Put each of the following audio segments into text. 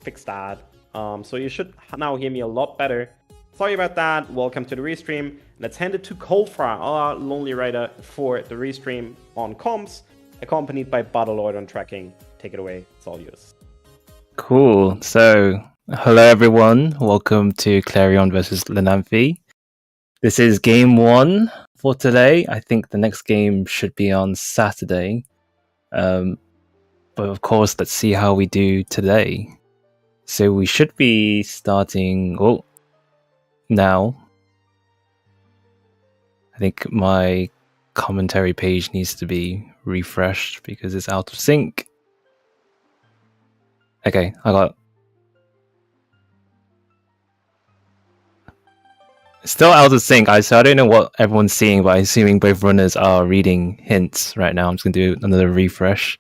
fixed that. So you should now hear me a lot better. Sorry about that. Welcome to the restream. Let's hand it to Coldfra, our lonely rider, for the restream on comms, accompanied by Battleoid on tracking. Take it away. It's all yours. Cool. So, hello everyone. Welcome to Claireeon versus Lenamphy. This is game 1 for today. I think the next game should be on Saturday. But of course, let's see how we do today. So we should be starting now. I think my commentary page needs to be refreshed because it's out of sync. Okay, I got still out of sync. So I don't know what everyone's seeing, but I'm assuming both runners are reading hints right now. I'm just gonna do another refresh.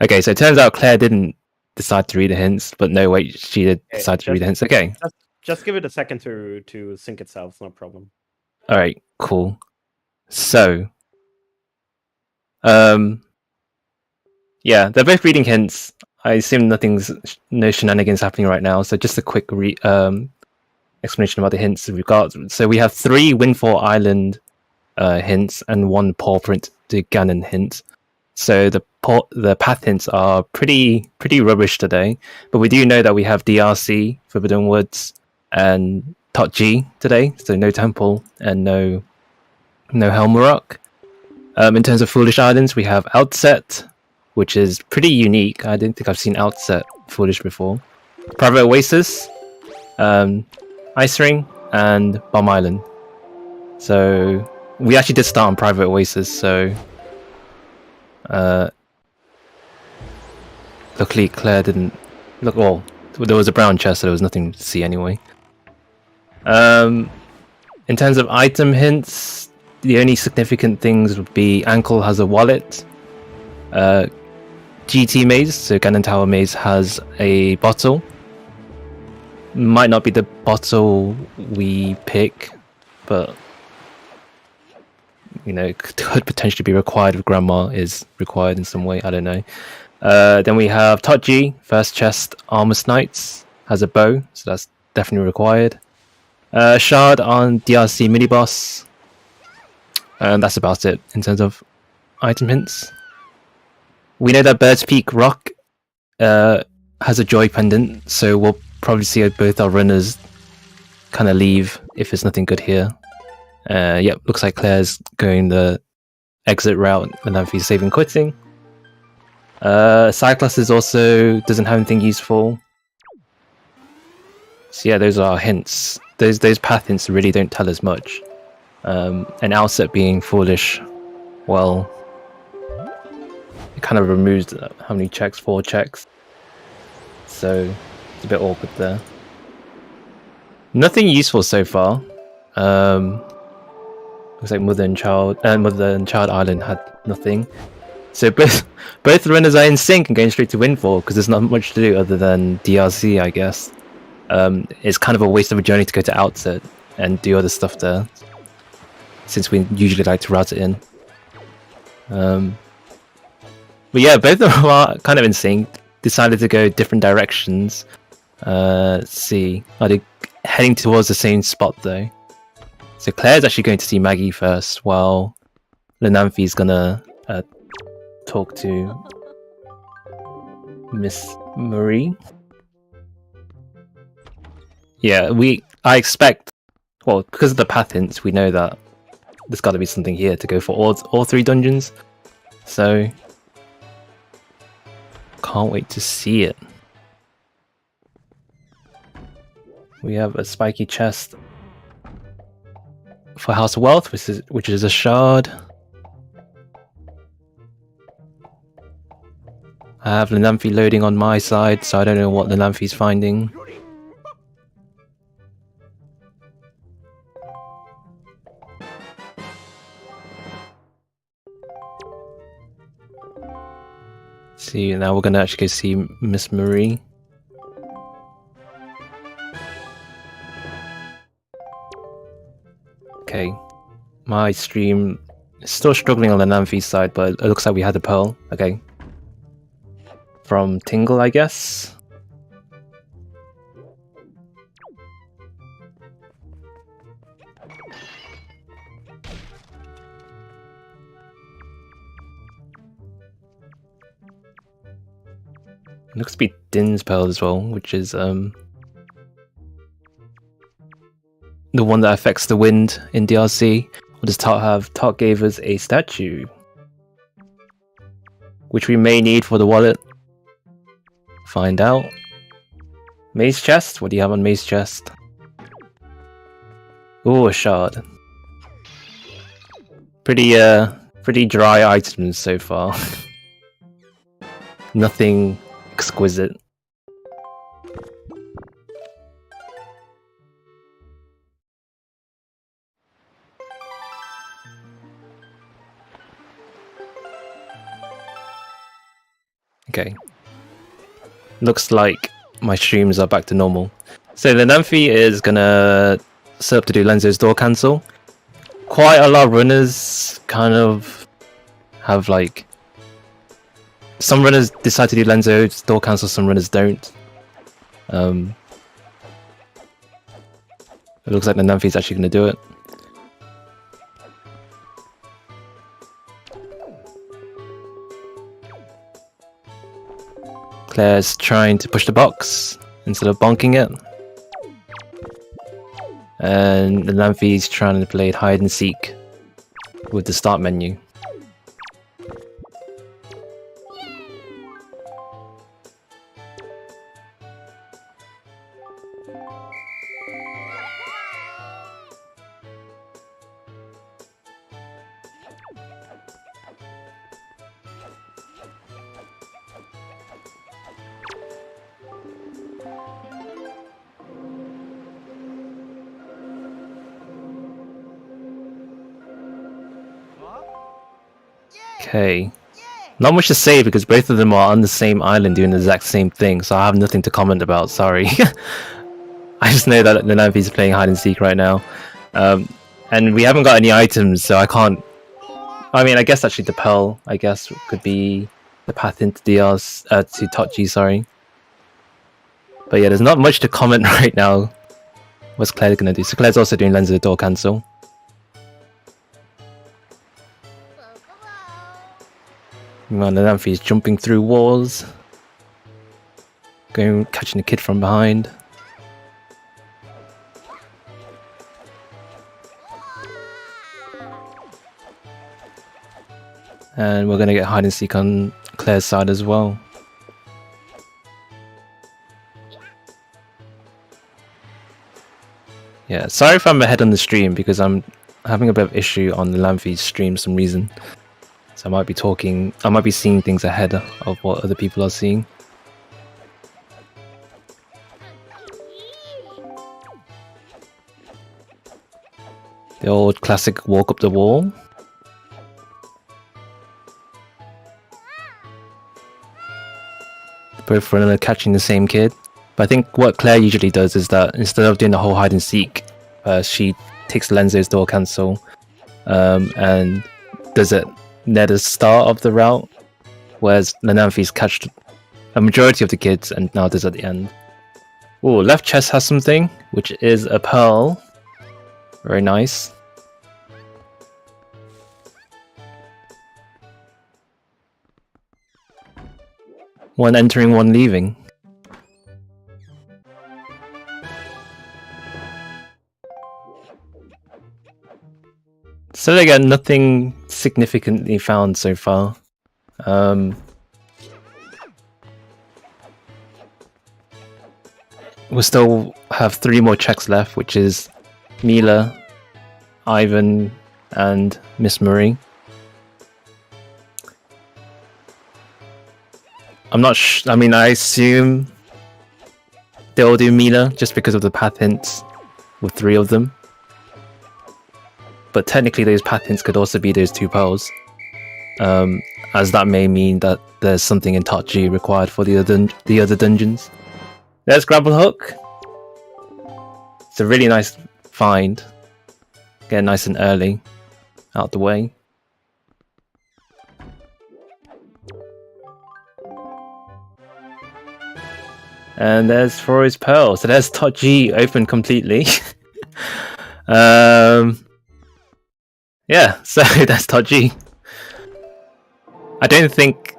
Okay, so it turns out Claire didn't decide to read the hints, but no, wait, she did decide to read the hints. Okay. Just give it a second to sync itself, no problem. Alright, cool. So, yeah, they're both reading hints. I assume no shenanigans happening right now, so just a quick explanation about the hints we've got. So we have 3 Windfall Island hints and 1 Paw Print to Ganon hint. So the path hints are pretty rubbish today, but we do know that we have DRC, Forbidden Woods, and Tot G today, so no Temple and no Helmarok. In terms of Foolish Islands, we have Outset, which is pretty unique. I didn't think I've seen Outset Foolish before. Private Oasis, Ice Ring, and Bomb Island. So we actually did start on Private Oasis, so luckily Claire didn't look. Well, there was a brown chest, so there was nothing to see anyway. In terms of item hints, the only significant things would be Ankle has a wallet. GT Maze, so Ganon Tower Maze, has a bottle. Might not be the bottle we pick, but you know, could potentially be required if Grandma is required in some way. I don't know. Then we have Tot G, first chest, Armor Knights, has a bow, so that's definitely required. Shard on DRC mini boss, and that's about it in terms of item hints. We know that Bird's Peak Rock has a joy pendant, so we'll probably see both our runners kind of leave if there's nothing good here. Yep, looks like Claire's going the exit route, and then she's saving quitting. Cyclops also doesn't have anything useful. So yeah, those are our hints. Those path hints really don't tell us much. And Outset being foolish, well, it kind of removes how many checks? 4 checks. So it's a bit awkward there. Nothing useful so far. Looks like Mother and Child Island had nothing. So both runners are in sync and going straight to Windfall because there's not much to do other than DRC, I guess. It's kind of a waste of a journey to go to Outset and do other stuff there, since we usually like to route it in. But yeah, both of them are kind of in sync. Decided to go different directions. Let's see. Are they heading towards the same spot though? So Claire's actually going to see Maggie first, while Lenamphy's gonna talk to Miss Marie. Yeah, I expect, well, because of the path hints, we know that there's got to be something here to go for all 3 dungeons. So can't wait to see it. We have a spiky chest for House of Wealth, which is a shard. I have Lenamphy loading on my side, so I don't know what Lenamphy's finding. See, now we're gonna actually go see Miss Marie. Okay, my stream is still struggling on the Lenamphy side, but it looks like we had a pearl. Okay, from Tingle, I guess. Looks to be Din's Pearl as well, which is the one that affects the wind in DRC. What does Tot have? Tot gave us a statue, which we may need for the wallet. Find out. Maze chest? What do you have on maze chest? Ooh, a shard. Pretty dry items so far. Nothing exquisite. Okay. Looks like my streams are back to normal. So Lenamphy is gonna set up to do Lenzo's door cancel. Quite a lot of runners kind of have like... Some runners decide to do Lenzo's door cancel, some runners don't. It looks like Lenamphy's actually gonna do it. Claire's trying to push the box instead of bonking it. And Lenamphy's trying to play hide and seek with the start menu. Okay. Not much to say because both of them are on the same island doing the exact same thing, so I have nothing to comment about, sorry. I just know that Lenamphy's playing hide and seek right now. And we haven't got any items, so I can't... I mean, I guess actually the Pearl, I guess, could be the path into DR's, to Totji, sorry. But yeah, there's not much to comment right now. What's Claire gonna do? So Claire's also doing Lens of the Door cancel. Man, Lenamphy is jumping through walls. Catching the kid from behind. And we're gonna get hide and seek on Claire's side as well. Yeah, sorry if I'm ahead on the stream because I'm having a bit of issue on the Lenamphy's stream for some reason. So I might be seeing things ahead of what other people are seeing. The old classic walk up the wall. Both running and catching the same kid. But I think what Claire usually does is that instead of doing the whole hide and seek, she takes Lenzo's door cancel and does it near the start of the route, whereas Lenamphy's catched a majority of the kids and now does at the end. Oh, left chest has something, which is a pearl. Very nice. One entering, one leaving. So again, nothing significantly found so far. We still have 3 more checks left, which is Mila, Ivan, and Miss Marie. I'm not I mean, I assume they'll do Mila just because of the path hints with 3 of them. But technically those path hints could also be those 2 pearls. As that may mean that there's something in Totji required for the other dungeons. There's Grapple Hook. It's a really nice find. Get nice and early out the way. And there's Ferro's Pearl. So there's Top G open completely. Yeah, so that's Top G. I don't think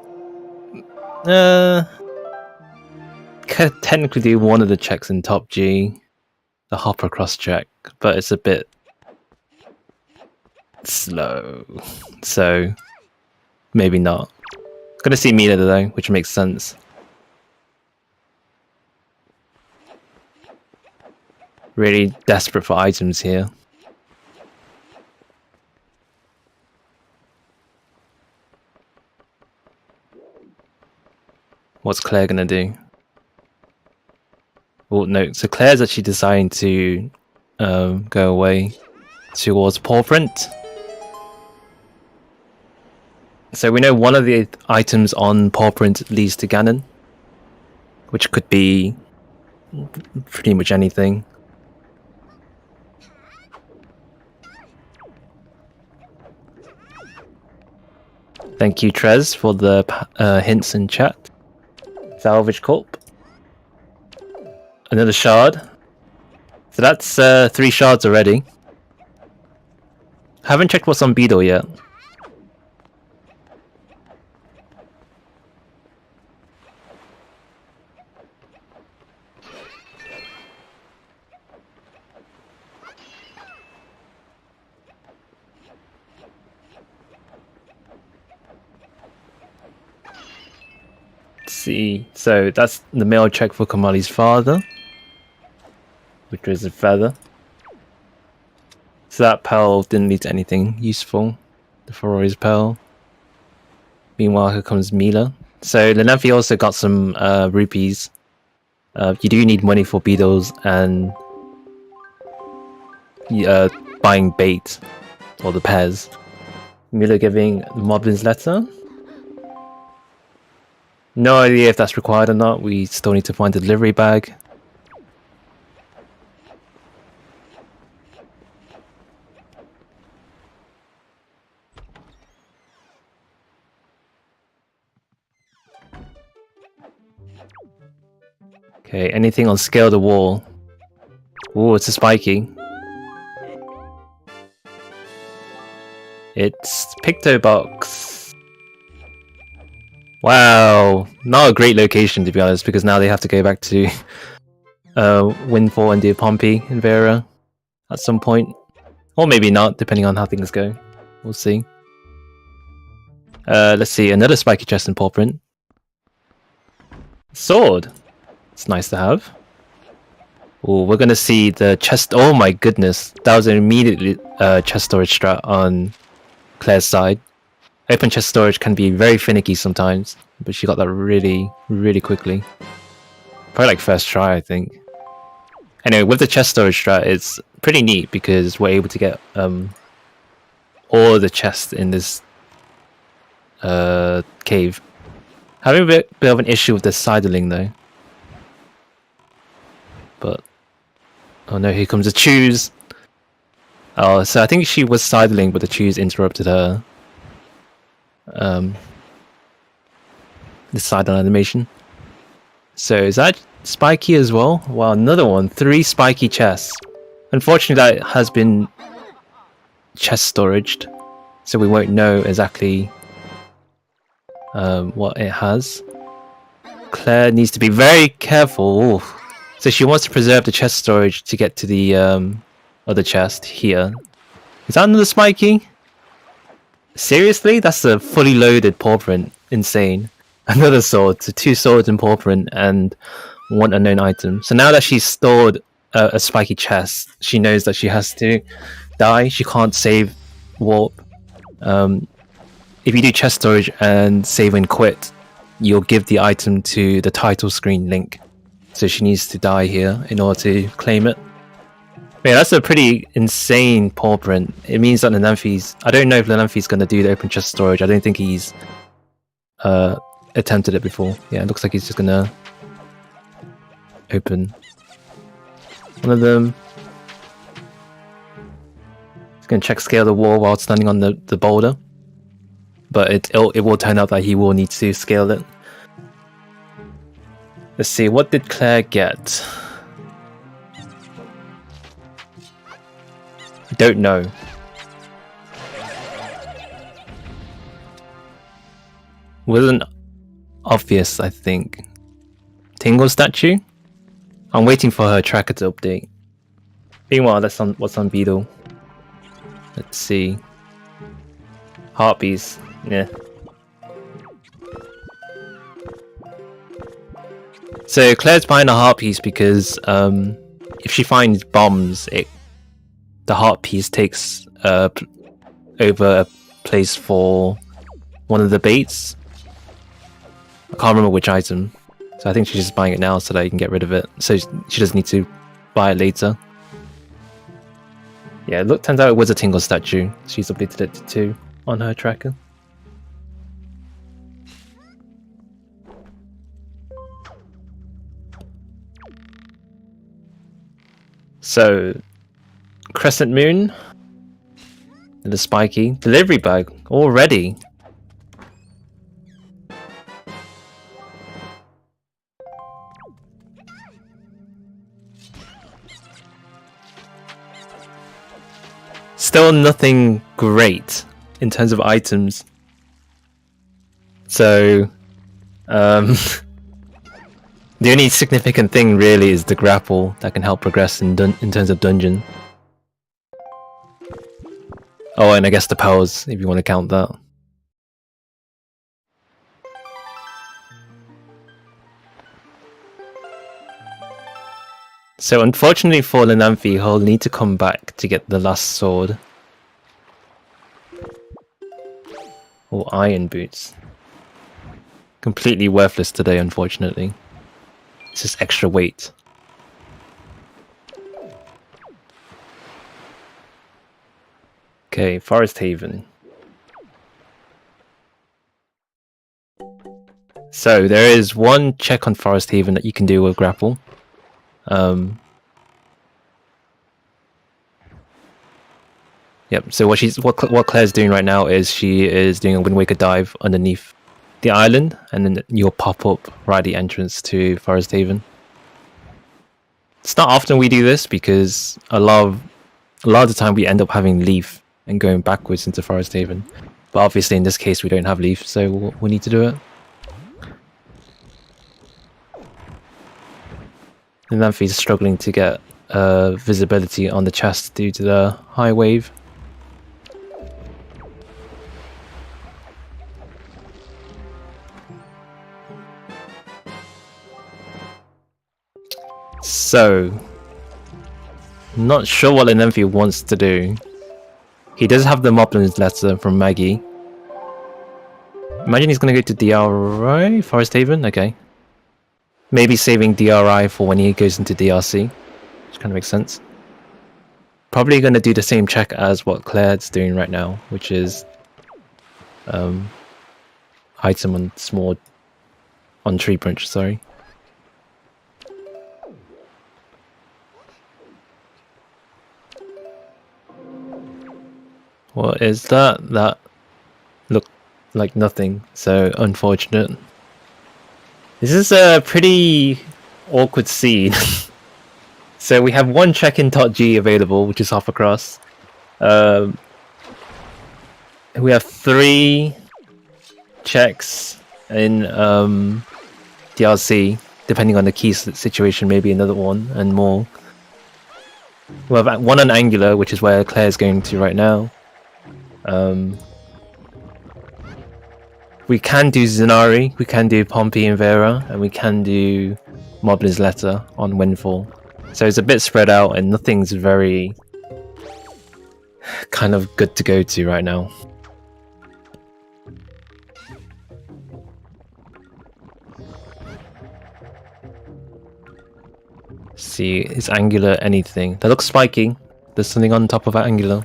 could technically do one of the checks in Top G, the hopper cross check, but it's a bit slow, so maybe not. Gonna see Mila though, which makes sense. Really desperate for items here. What's Claire gonna do? Oh no, so Claire's actually deciding to go away towards paw print. So we know one of the items on paw print leads to Ganon, which could be pretty much anything. Thank you, Trez, for the hints in chat. Salvage Corp. Another shard. So that's 3 shards already. Haven't checked what's on Beetle yet. See, so that's the mail check for Kamali's father, which was a feather. So that pearl didn't lead to anything useful. The Ferro's pearl. Meanwhile, here comes Mila. So Lenamphy also got some rupees. You do need money for beetles and buying bait or the pears. Mila giving the Moblin's letter. No idea if that's required or not. We still need to find the delivery bag. Okay, anything on Scale the Wall? Oh, it's a spiky. It's Picto Box. Wow, not a great location to be honest, because now they have to go back to Windfall and do Pompey and Vera at some point. Or maybe not, depending on how things go. We'll see. Let's see, another spiky chest in paw print. Sword. It's nice to have. Oh, we're gonna see the chest. Oh my goodness, that was an immediately chest storage strat on Claire's side. Open chest storage can be very finicky sometimes, but she got that really, really quickly. Probably like first try, I think. Anyway, with the chest storage strat, it's pretty neat because we're able to get all the chests in this cave. Having a bit of an issue with the sidling though. But oh no, here comes a choose. Oh, so I think she was sidling, but the choose interrupted her. The sidle animation. So is that spiky as well? Wow, another one. 3 spiky chests. Unfortunately, that has been chest storaged, so we won't know exactly what it has. Claire needs to be very careful. Ooh. So she wants to preserve the chest storage to get to the other chest here. Is that another spiky? Seriously? That's a fully loaded paw print. Insane. Another sword. So 2 swords in paw print and 1 unknown item. So now that she's stored a spiky chest, she knows that she has to die. She can't save warp. If you do chest storage and save and quit, you'll give the item to the title screen link. So she needs to die here in order to claim it. Yeah, that's a pretty insane paw print. It means that Lenamphy's... I don't know if Lenamphy's going to do the open chest storage. I don't think he's attempted it before. Yeah, it looks like he's just going to open one of them. He's going to check scale the wall while standing on the boulder. But it will turn out that he will need to scale it. Let's see, what did Claire get? Don't know. Wasn't obvious, I think. Tingle statue? I'm waiting for her tracker to update. Meanwhile, that's on what's on Beetle. Let's see. Heartbeats. Yeah. So Claire's buying a heart piece because if she finds bombs, the heart piece takes over a place for one of the baits. I can't remember which item, so I think she's just buying it now so that you can get rid of it. So she doesn't need to buy it later. Yeah, look, turns out it was a Tingle statue. She's updated it to 2 on her tracker. So, Crescent Moon, and the Spiky delivery bag already. Still nothing great in terms of items. So, the only significant thing really is the grapple that can help progress in terms of dungeon. Oh, and I guess the powers, if you want to count that. So unfortunately for Lenamphy, he'll need to come back to get the last sword. Or iron boots. Completely worthless today, unfortunately. It's just extra weight. Okay, Forest Haven. So there is one check on Forest Haven that you can do with grapple. Yep. So what Claire's doing right now is she is doing a Wind Waker dive underneath the island, and then you'll pop up right at the entrance to Forest Haven. It's not often we do this because a lot of the time we end up having Leaf and going backwards into Forest Haven. But obviously in this case we don't have Leaf, so we need to do it. And Lenamphy's struggling to get visibility on the chest due to the high wave. So, not sure what Lenamphy wants to do. He does have the Moblin's letter from Maggie. Imagine he's going to go to DRI, Forest Haven? Okay. Maybe saving DRI for when he goes into DRC, which kind of makes sense. Probably going to do the same check as what Claire's doing right now, which is item on small on tree branch, sorry. What is that? That looked like nothing, so unfortunate. This is a pretty awkward scene. So we have one check-in.g available, which is half across. We have 3 checks in DLC, depending on the key situation, maybe another one and more. We have one on Angular, which is where Claire's going to right now. We can do Zenari, we can do Pompey and Vera, and we can do Moblin's letter on Windfall. So it's a bit spread out and nothing's very kind of good to go to right now. See, is Angular anything? That looks spiky. There's something on top of Angular.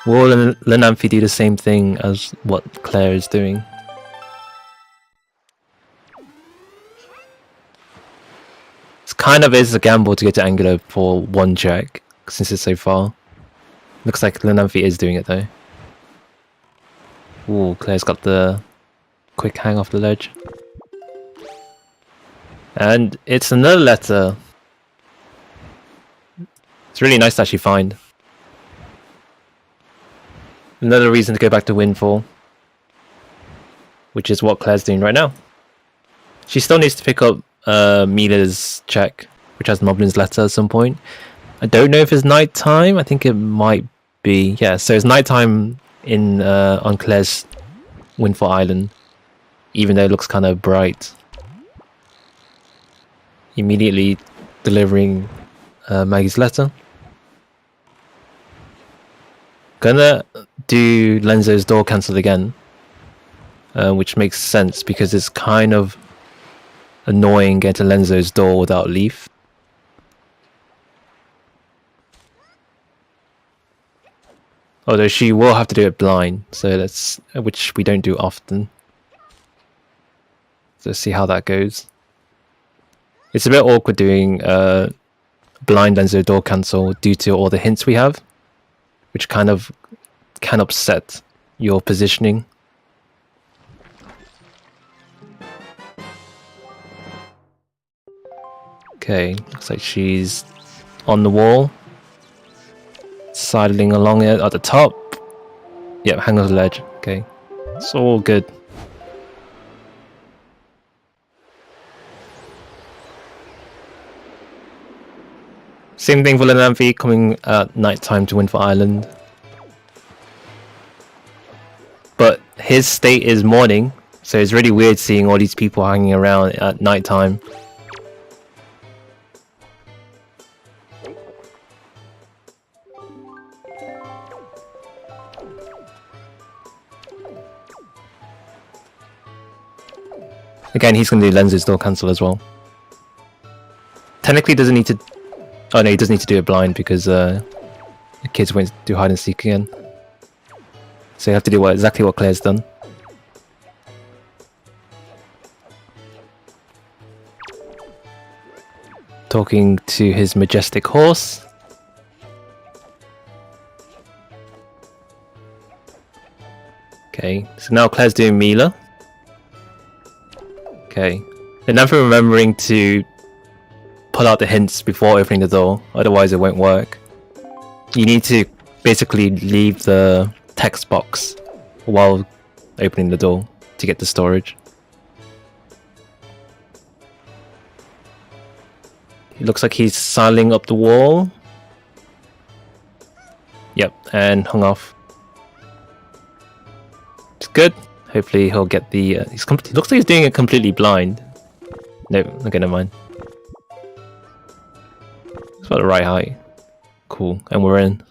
Will Lenamphy do the same thing as what Claire is doing? It kind of is a gamble to get to Angular for one check, since it's so far. Looks like Lenamphy is doing it though. Ooh, Claire's got the quick hang off the ledge. And it's another letter. It's really nice to actually find. Another reason to go back to Windfall. Which is what Claire's doing right now. She still needs to pick up Mila's check, which has Moblin's letter at some point. I don't know if it's nighttime. I think it might be. Yeah, so it's nighttime in on Claire's Windfall Island, even though it looks kind of bright. Immediately delivering Maggie's letter. Gonna do Lenzo's door cancel again, which makes sense because it's kind of annoying getting to Lenzo's door without Leaf. Although she will have to do it blind, so that's which we don't do often. So let's see how that goes. It's a bit awkward doing blind Lenzo door cancel due to all the hints we have, which kind of can upset your positioning. Okay, looks like she's on the wall. Sidling along it at the top. Yep, hang on the ledge. Okay, it's all good. Same thing for Lenamphy, coming at night time to Windfall Island. But his state is morning, so it's really weird seeing all these people hanging around at night time. Again, he's going to do Lenzo's door cancel as well. Technically doesn't need to... Oh no, he does need to do it blind because the kids won't do hide and seek again. So you have to do exactly what Claire's done. Talking to his majestic horse. Okay, so now Claire's doing Mila. Okay, and never remembering to pull out the hints before opening the door, otherwise it won't work. You need to basically leave the text box while opening the door to get the storage. It looks like he's sidling up the wall. Yep, and hung off. It's good. Hopefully he'll get the... He looks like he's doing it completely blind. No, okay, never mind. It's about the right height. Cool, and we're in.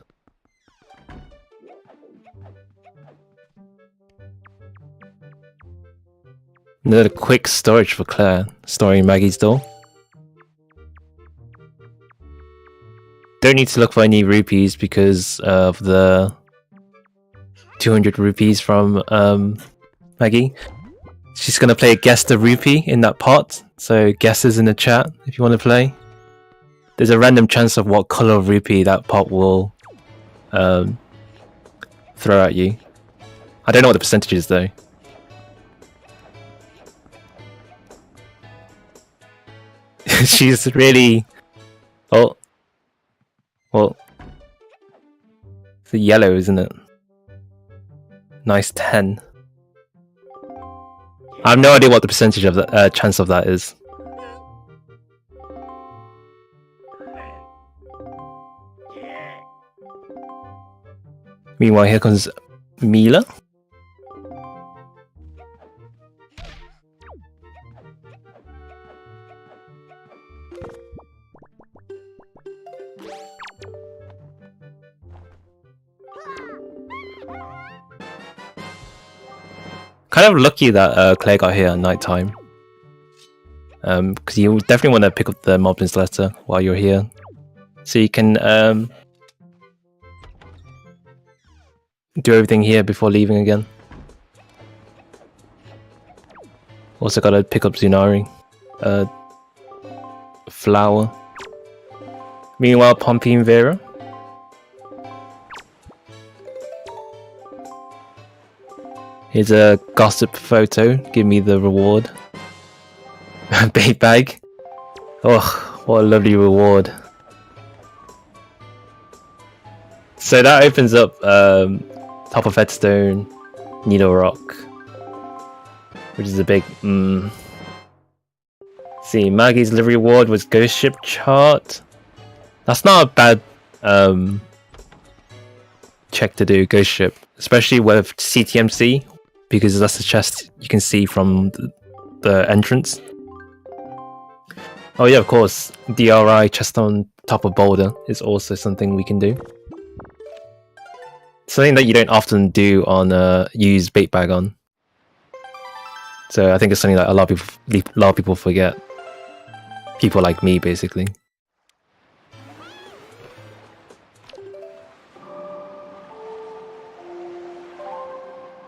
Another quick storage for Claire, storing Maggie's door. Don't need to look for any rupees because of the 200 rupees from Maggie. She's gonna play Guess the Rupee in that pot, so guesses in the chat if you want to play. There's a random chance of what color of rupee that pot will throw at you. I don't know what the percentage is though. She's really... Oh. Well. It's a yellow, isn't it? Nice 10. I have no idea what the percentage of the chance of that is. Meanwhile, here comes Mila. Kind of lucky that Claire got here at night time. Because you definitely want to pick up the Moblin's letter while you're here. So you can do everything here before leaving again. Also gotta pick up Zunari. Flower. Meanwhile, Pompey and Vera Here's a gossip photo. Give me the reward. Bait bag. Oh, what a lovely reward. So that opens up top of headstone, needle rock, which is a big See, Maggie's livery reward was ghost ship chart. That's not a bad check to do, ghost ship, especially with CTMC, because that's the chest you can see from the entrance. Oh yeah, of course, DRI chest on top of boulder is also something we can do. Something that you don't often do on use bait bag on. So I think it's something that a lot of people forget. People like me, basically.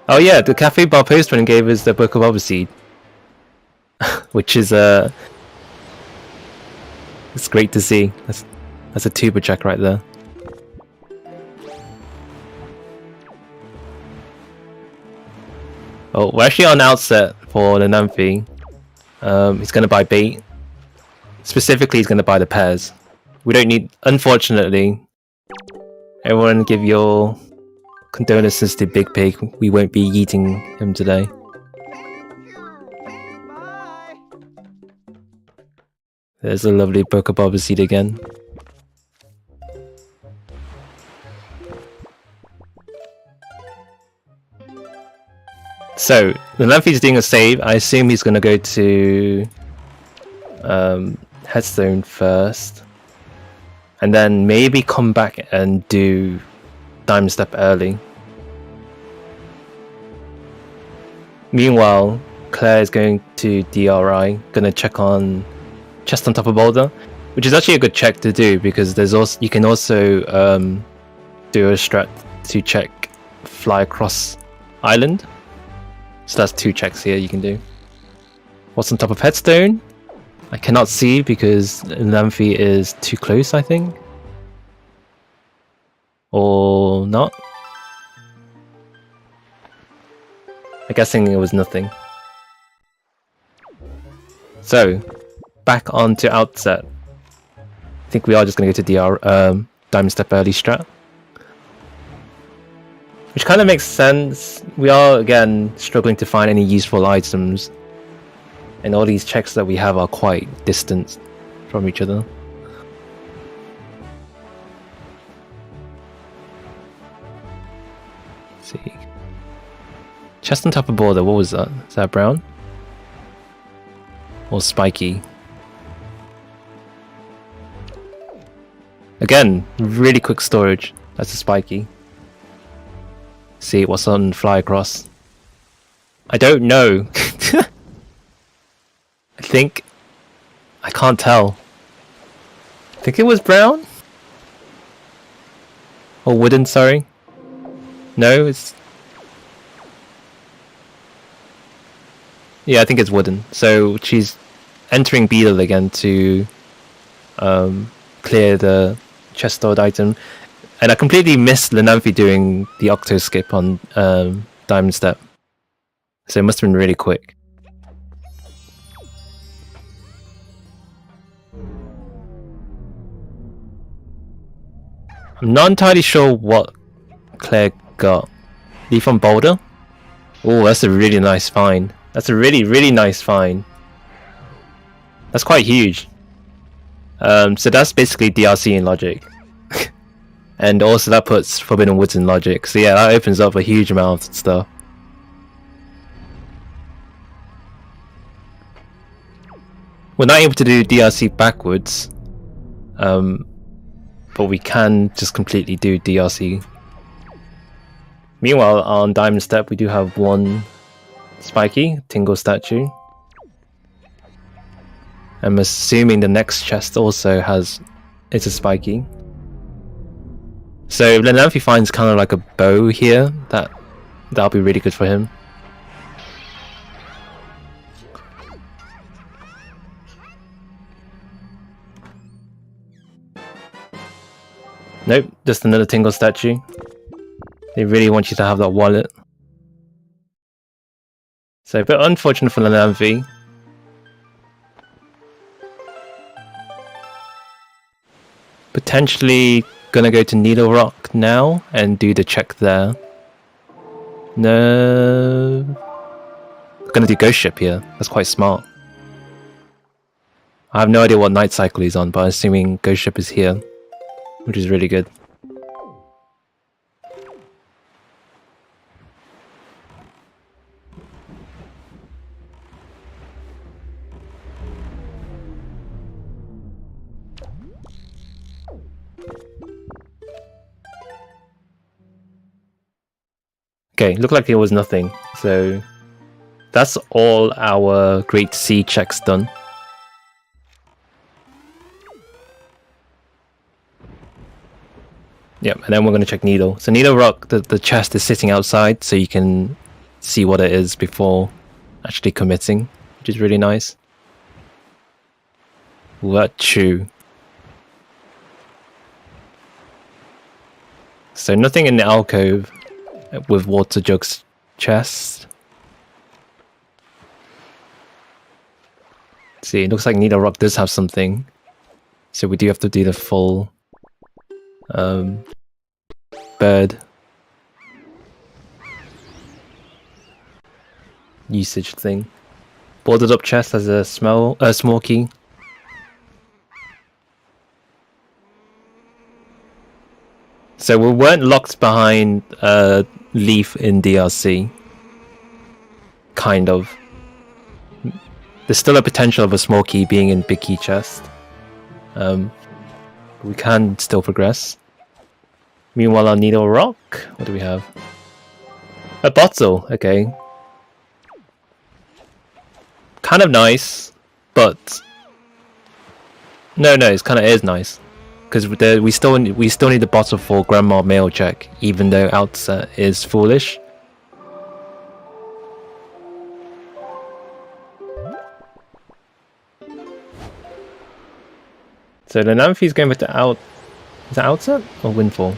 Oh yeah, the cafe bar postman gave us the Book of Overseed, which is it's great to see. That's a tuber check right there. Oh, we're actually on outset for Lenamphy. He's gonna buy bait. Specifically, he's gonna buy the pears. We don't need, unfortunately. Everyone give your condolences to Big Pig. We won't be eating him today. There's a lovely Book of Overseed again. So, Lenamphy's doing a save. I assume he's gonna go to Headstone first. And then maybe come back and do Diamond Step early. Meanwhile, Claire is going to DRI, gonna check on chest on top of boulder, which is actually a good check to do because there's also you can also do a strat to check fly across island. So that's 2 checks here you can do. What's on top of headstone? I cannot see because Lenamphy is too close, I think. Or not? I'm guessing it was nothing. So, back onto outset. I think we are just going to go to Diamond Step early strat. Which kind of makes sense. We are, again, struggling to find any useful items. And all these checks that we have are quite distant from each other. Let's see. Chest on top of border, what was that? Is that brown? Or spiky? Again, really quick storage. That's a spiky. See what's on fly across. I don't know. I can't tell. I think it was brown? Or wooden, sorry. No, it's... Yeah, I think it's wooden. So she's entering Beetle again to clear the chest stored item. And I completely missed Lenamphy doing the Octo skip on Diamond Step. So it must have been really quick. I'm not entirely sure what Claire got. Leaf on Boulder? Oh, that's a really nice find. That's a really, really nice find. That's quite huge. So that's basically DRC in logic. And also that puts Forbidden Woods in logic. So yeah, that opens up a huge amount of stuff. We're not able to do DRC backwards. But we can just completely do DRC. Meanwhile, on Diamond Step, we do have one spiky, Tingle statue. I'm assuming the next chest also it's a spiky. So Lenamphy finds kind of like a bow here, that'll be really good for him. Nope, just another Tingle statue. They really want you to have that wallet. So a bit unfortunate for Lenamphy. Potentially gonna go to Needle Rock now and do the check there. No. Gonna do Ghost Ship here. That's quite smart. I have no idea what night cycle he's on, but I'm assuming Ghost Ship is here, which is really good. Okay, looked like it was nothing. So that's all our Great Sea checks done. Yep, and then we're going to check Needle. So Needle Rock, the chest is sitting outside, so you can see what it is before actually committing, which is really nice. What chew. So nothing in the alcove with Water Jug's chest. See, it looks like Needle Rock does have something. So we do have to do the full bird usage thing. Boarded up chest has a small key. So we weren't locked behind Leaf in DRC. Kind of. There's still a potential of a small key being in big key chest. We can still progress. Meanwhile on Needle Rock, what do we have? A bottle, okay. Kind of nice, but no, it kind of is nice. Because we still need the bottle for Grandma Mail check, even though Outset is foolish. So Lenamphy's going with the is that Outset or Windfall?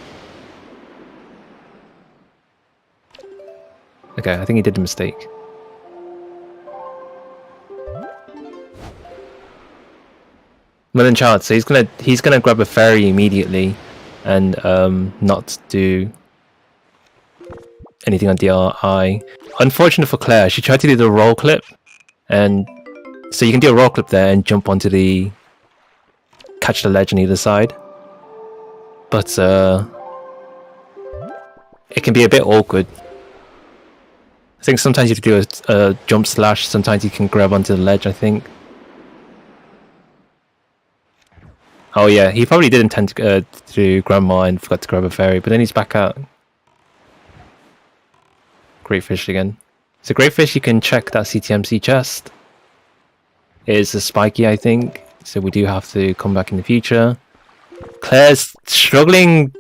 Okay, I think he did a mistake. Melon Chart, so he's gonna grab a fairy immediately and not do anything on DRI. Unfortunate for Claire, she tried to do the roll clip, and so you can do a roll clip there and jump onto the catch the ledge on either side. But it can be a bit awkward. I think sometimes you have to do a jump slash, sometimes you can grab onto the ledge, I think. Oh yeah, he probably did intend to do Grandma and forgot to grab a fairy, but then he's back out. Great fish again. So great fish, you can check that CTMC chest. It is a spiky, I think, so we do have to come back in the future. Claire's struggling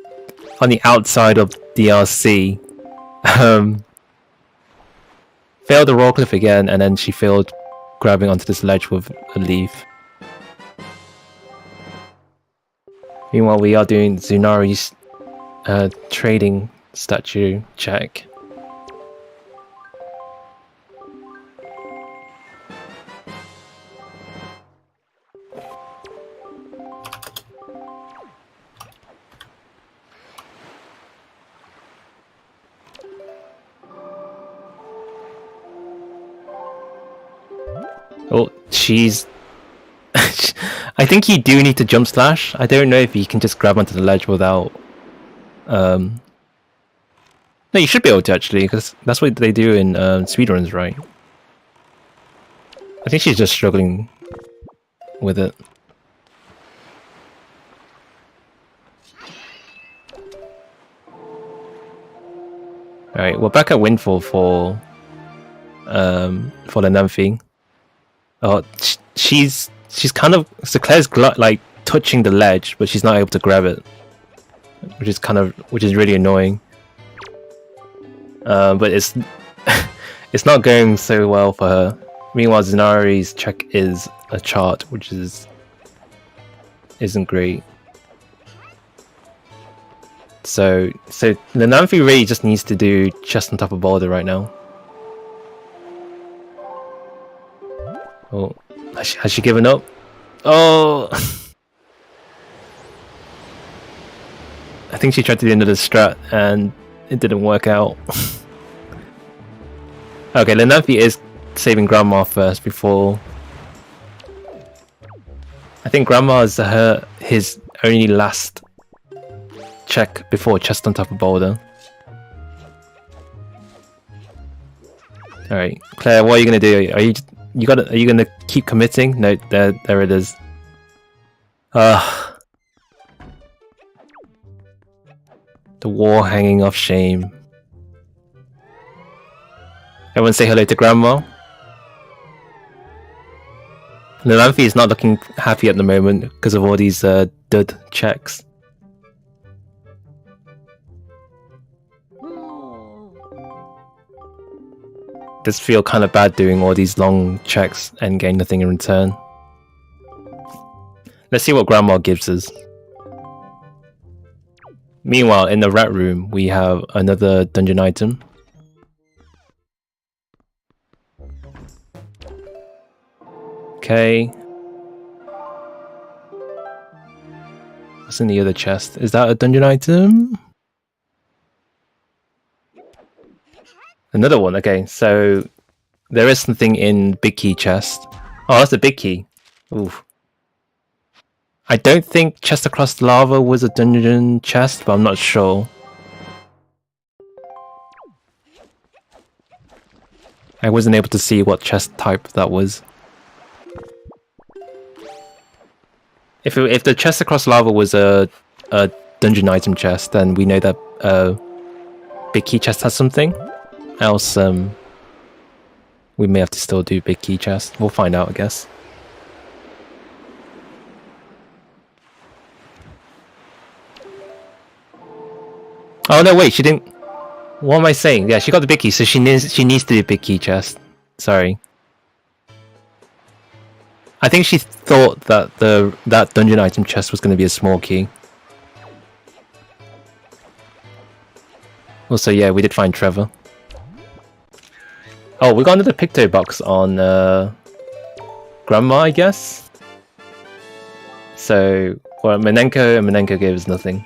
on the outside of DRC. Failed the roll cliff again, and then she failed grabbing onto this ledge with a leaf. Meanwhile, we are doing Zunari's trading statue check. Oh, she's... I think you do need to jump slash. I don't know if you can just grab onto the ledge without... No, you should be able to actually, because that's what they do in speedruns, right? I think she's just struggling with it. Alright, we're back at Windfall for Lenamphy. Oh, she's kind of... So Claire's like touching the ledge, but she's not able to grab it, which is really annoying. But it's it's not going so well for her. Meanwhile, Zenari's check is a chart, which isn't great. So Lenamphy really just needs to do chest on top of boulder right now. Oh, has she given up? Oh! I think she tried to do another strat and it didn't work out. Okay, Lenamphy is saving Grandma first before... I think Grandma is his only last check before chest on top of boulder. Alright, Claire, what are you gonna do? Are you gonna keep committing? No, there it is. The wall hanging of shame. Everyone say hello to Grandma. Lenamphy is not looking happy at the moment because of all these dud checks. Does feel kind of bad doing all these long checks and getting nothing in return. Let's see what Grandma gives us. Meanwhile, in the rat room, we have another dungeon item. Okay. What's in the other chest? Is that a dungeon item? Another one, okay, so there is something in big key chest. Oh, that's a big key. Oof. I don't think chest across lava was a dungeon chest, but I'm not sure. I wasn't able to see what chest type that was. If the chest across lava was a dungeon item chest, then we know that big key chest has something. Else, we may have to still do big key chest. We'll find out, I guess. Oh no, wait, she didn't. What am I saying? Yeah, she got the big key, so she needs to do big key chest. Sorry. I think she thought that that dungeon item chest was going to be a small key. Also, yeah, we did find Trevor. Oh, we got another Picto box on Grandma, I guess. So, well, Menenko gave us nothing.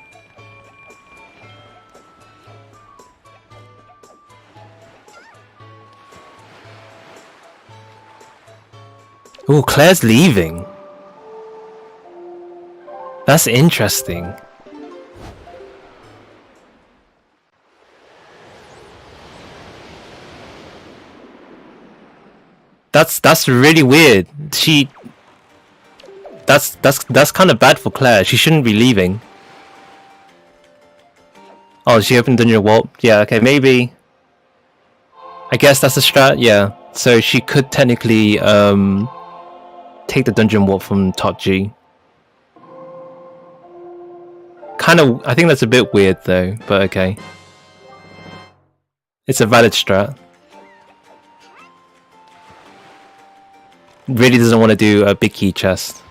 Oh, Claire's leaving. That's interesting. That's really weird. That's kind of bad for Claire. She shouldn't be leaving. Oh, she opened the new warp. Yeah, okay, maybe. I guess that's a strat. Yeah, so she could technically take the dungeon warp from Top G. Kind of, I think that's a bit weird though, but okay. It's a valid strat. Really doesn't want to do a big key chest.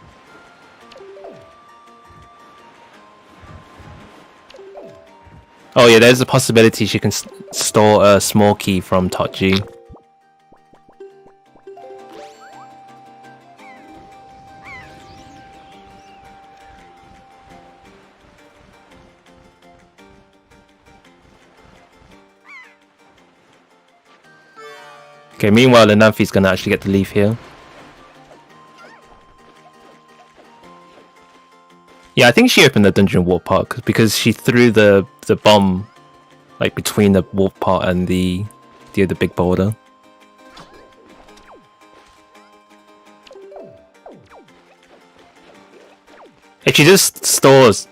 Oh yeah, there's a possibility she can store a small key from Top G. Okay, meanwhile, Lenamphy's gonna actually get to leave here. Yeah, I think she opened the dungeon warp part because she threw the bomb like between the warp part and the other big boulder. If she just stores,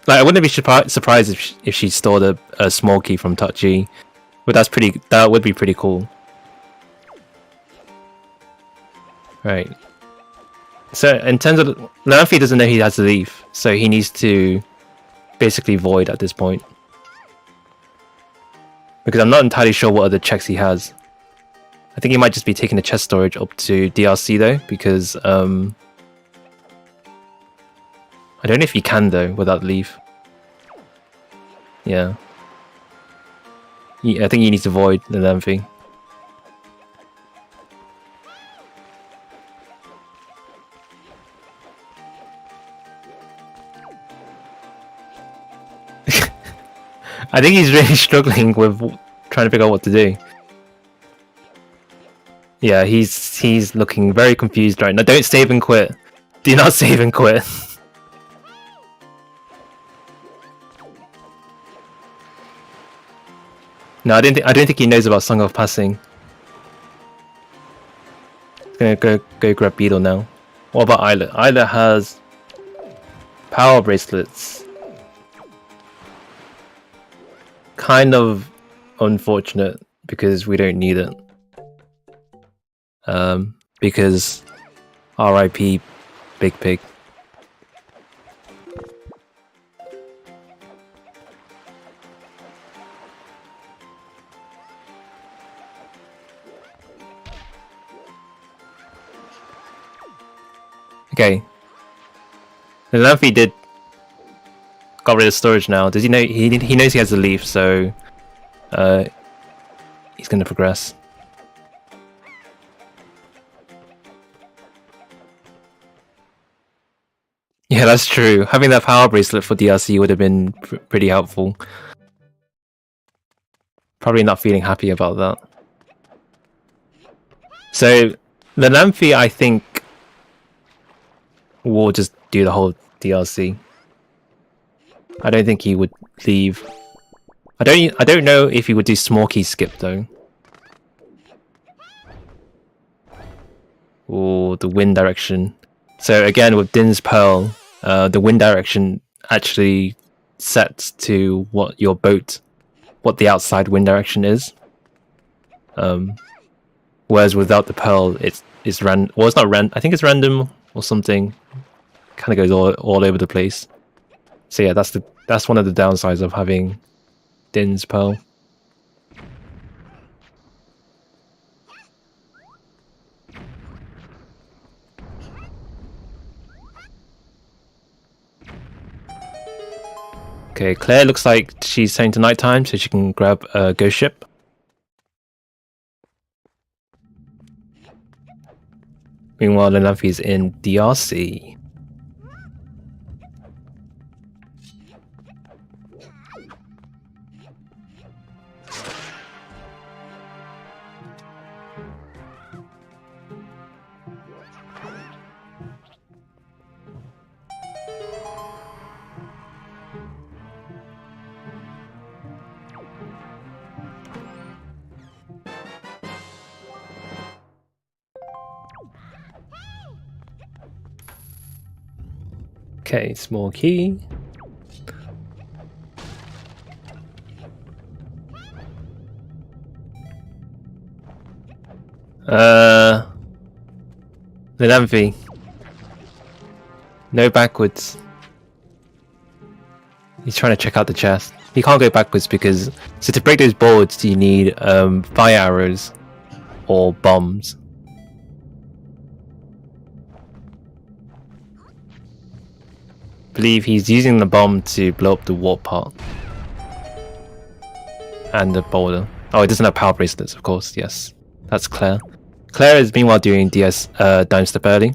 like, I wouldn't be surprised if she stored a small key from Top G, but that would be pretty cool. Right. So in terms of Lenamphy doesn't know he has to leave, so he needs to basically void at this point. Because I'm not entirely sure what other checks he has. I think he might just be taking the chest storage up to DRC though, because I don't know if he can though without leave. Yeah. I think he needs to void Lenamphy. I think he's really struggling with trying to figure out what to do. Yeah, he's looking very confused right now. Don't save and quit. Do not save and quit. No, I don't think he knows about Song of Passing. He's gonna go grab Beetle now. What about Islet? Islet has power bracelets. Kind of unfortunate because we don't need it. Because RIP Big Pig. Okay. Lenamphy got rid of storage now. Does he know? He knows he has a leaf, so he's gonna progress. Yeah, that's true. Having that power bracelet for DRC would have been pretty helpful. Probably not feeling happy about that. So, Lenamphy, I think, will just do the whole DRC. I don't think he would leave. I don't know if he would do small key skip though. Or the wind direction. So again with Din's Pearl, the wind direction actually sets to what the outside wind direction is. Whereas without the Pearl, it's random. Well, it's not random. I think it's random or something. Kind of goes all over the place. So yeah, that's one of the downsides of having Din's Pearl. Okay, Claire looks like she's heading to nighttime, so she can grab a ghost ship. Meanwhile, Lenamphy's in DRC. Okay, small key. Lenamphy. No backwards. He's trying to check out the chest. He can't go backwards because to break those boards you need fire arrows or bombs. I believe he's using the bomb to blow up the warp part. And the boulder. Oh, it doesn't have power bracelets, of course, yes. That's Claire. Claire is meanwhile doing DS Dime Step early.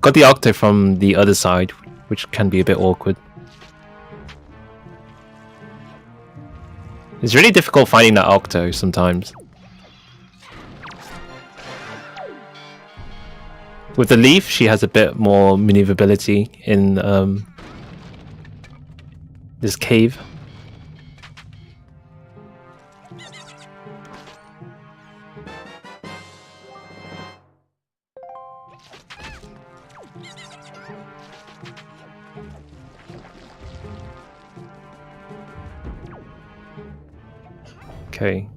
Got the Octo from the other side, which can be a bit awkward. It's really difficult finding that Octo sometimes. With the leaf, she has a bit more maneuverability in this cave. Okay.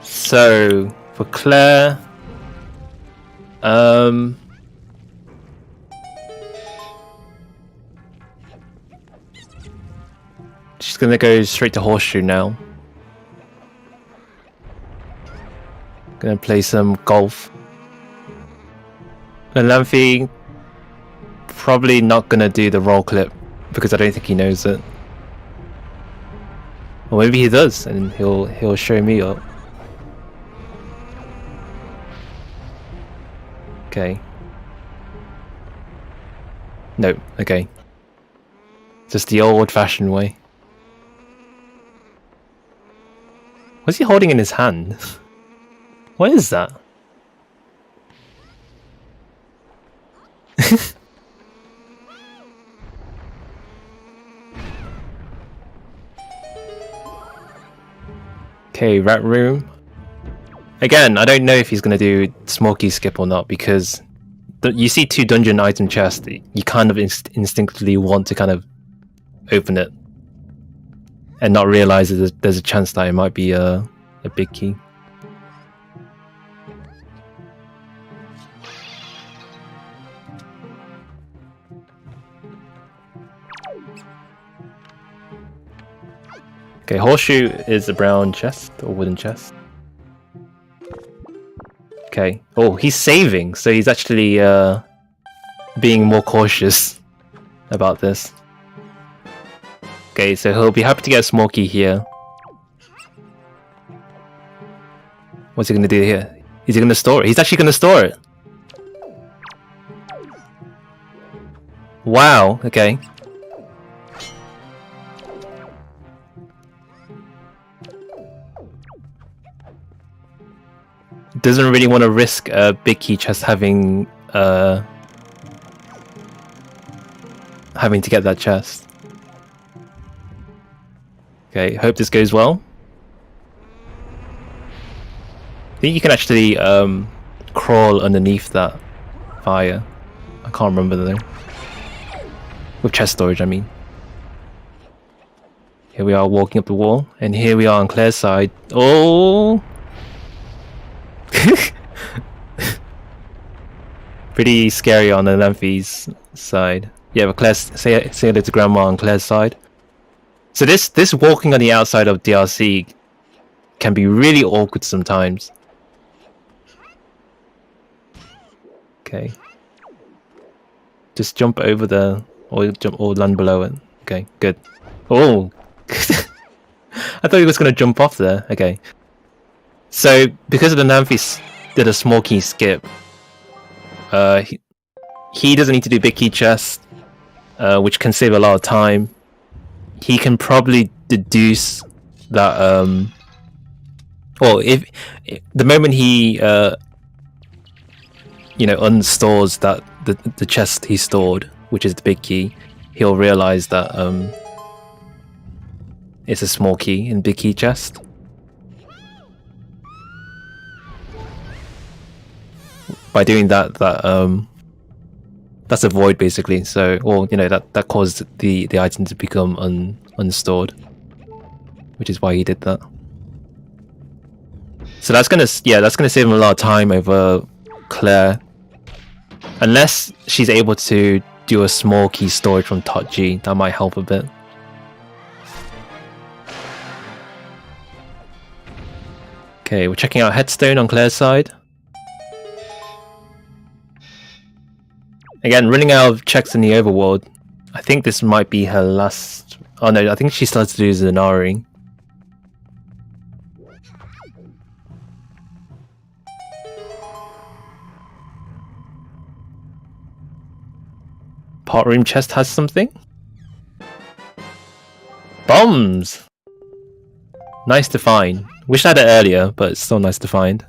So for Claire, she's gonna go straight to Horseshoe now. Gonna play some golf. Lenamphy probably not gonna do the roll clip because I don't think he knows it. Or maybe he does, and he'll show me up. Okay. No, okay. Just the old-fashioned way. What's he holding in his hand? What is that? Okay, rat room. Again, I don't know if he's gonna do smoky skip or not because you see 2 dungeon item chests. You kind of instinctively want to kind of open it and not realize that there's a chance that it might be a big key. Okay, horseshoe is a brown chest or wooden chest. Okay. Oh, he's saving, so he's actually being more cautious about this. Okay, so he'll be happy to get a smoky here. What's he gonna do here? Is he gonna store it? He's actually gonna store it. Wow. Okay. Doesn't really want to risk a big key chest having to get that chest. Okay, hope this goes well. I think you can actually crawl underneath that fire. I can't remember though. With chest storage, I mean. Here we are walking up the wall, and here we are on Claire's side. Oh! Pretty scary on Lenamphy's side. Yeah, but Claire, say hello to Grandma on Claire's side. So this walking on the outside of DRC can be really awkward sometimes. Okay. Just jump over there, or jump or land below it. Okay, good. Oh, I thought he was gonna jump off there. Okay. So because of the Lenamphy did a small key skip, he doesn't need to do big key chest, which can save a lot of time. He can probably deduce that well, if the moment he unstores that the chest he stored, which is the big key, he'll realize that it's a small key in big key chest. By doing that, that's a void basically. So, or that caused the item to become unstored, which is why he did that. So that's gonna save him a lot of time over Claire, unless she's able to do a small key storage from Tot G. That might help a bit. Okay, we're checking out Headstone on Claire's side. Again, running out of checks in the overworld. I think this might be her last... Oh no, I think she starts to do Zanari. Pot room chest has something? Bombs! Nice to find. Wish I had it earlier, but it's still nice to find.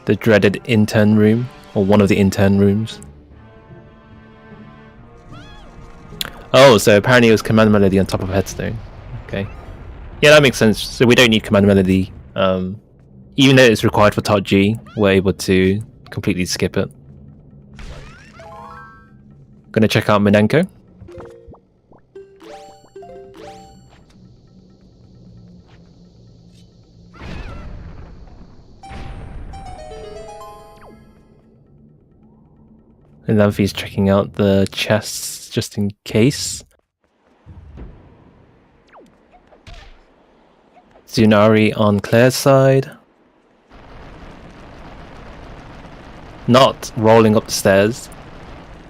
The dreaded intern room, or one of the intern rooms. Oh, so apparently it was command melody on top of Headstone. Okay. Yeah, that makes sense. So we don't need command melody. Even though it's required for Tot G, we're able to completely skip it. Gonna check out Minenko. And Lenamphy's checking out the chests just in case. Tsunari on Claire's side. Not rolling up the stairs.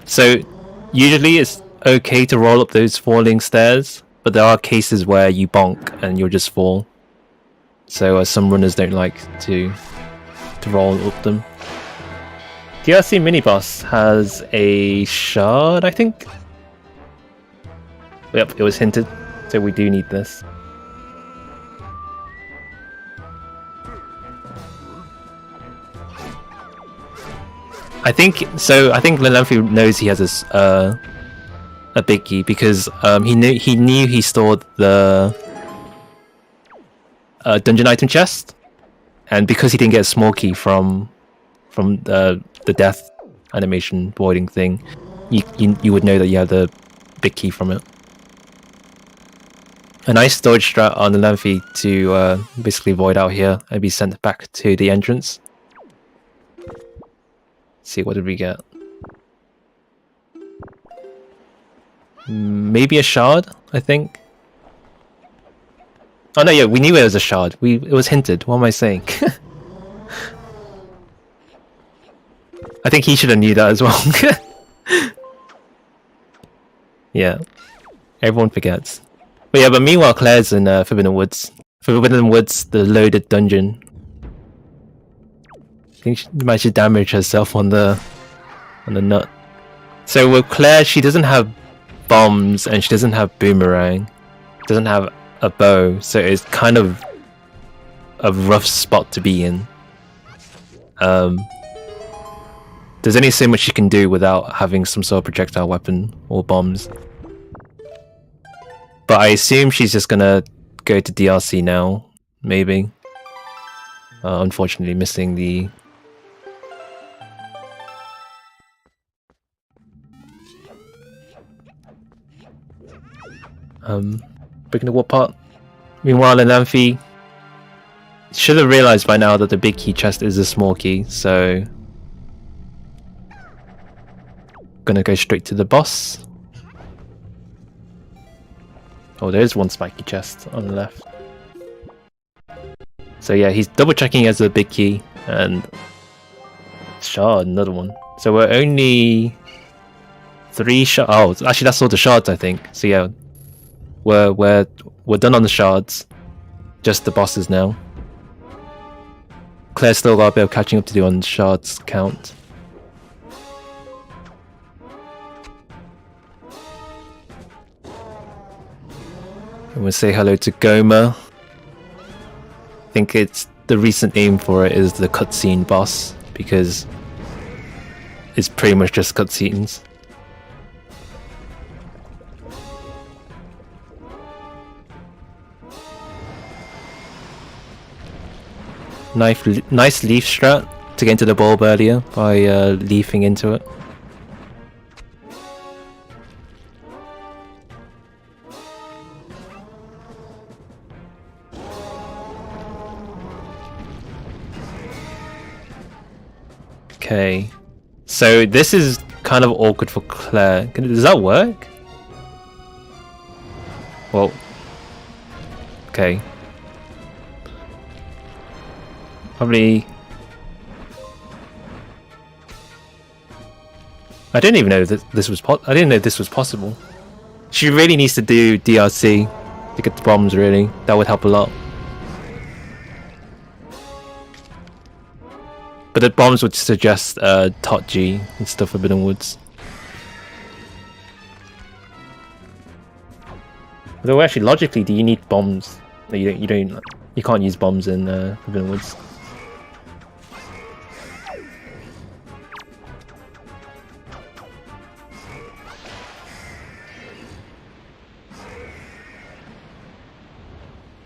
So usually it's okay to roll up those falling stairs, but there are cases where you bonk and you'll just fall. So some runners don't like to roll up them. DRC mini boss has a shard, I think. Yep, it was hinted, so we do need this. I think Lenamphy knows he has a big key because he knew he stored the dungeon item chest, and because he didn't get a small key from the death animation voiding thing, you would know that you have the big key from it. A nice storage strat on the Lenamphy to basically void out here and be sent back to the entrance. See, what did we get? Maybe a shard, I think. Oh no, yeah, we knew it was a shard. It was hinted. What am I saying? I think he should have knew that as well. Yeah, everyone forgets. But yeah, but meanwhile, Claire's in Forbidden Woods. Forbidden Woods, the loaded dungeon. I think she might have damaged herself on the nut. So with Claire, she doesn't have bombs and she doesn't have boomerang, doesn't have a bow, so it's kind of a rough spot to be in. There's only so much she can do without having some sort of projectile weapon or bombs. But I assume she's just gonna go to DRC now, maybe. Unfortunately missing the... breaking the wall part. Meanwhile, Lenamphy should have realized by now that the big key chest is a small key, so gonna go straight to the boss. Oh, there's one spiky chest on the left. So yeah, he's double checking as a big key and shard, another one. So we're only 3 shards. Oh, actually, that's all the shards, I think. So yeah. We're done on the shards. Just the bosses now. Claire's still got a bit of catching up to do on shards count. And we'll say hello to Goma. I think it's the recent name for it is the cutscene boss because it's pretty much just cutscenes. Nice leaf strat to get into the bulb earlier by leafing into it. Okay, so this is kind of awkward for Claire. Does that work? Well, okay. Probably. I didn't even know that this was I didn't know this was possible. She really needs to do DRC to get the bombs. Really, that would help a lot. But the bombs would suggest Tot G and stuff Forbidden Woods. Although actually, logically, do you need bombs? No, you can't use bombs in Forbidden Woods.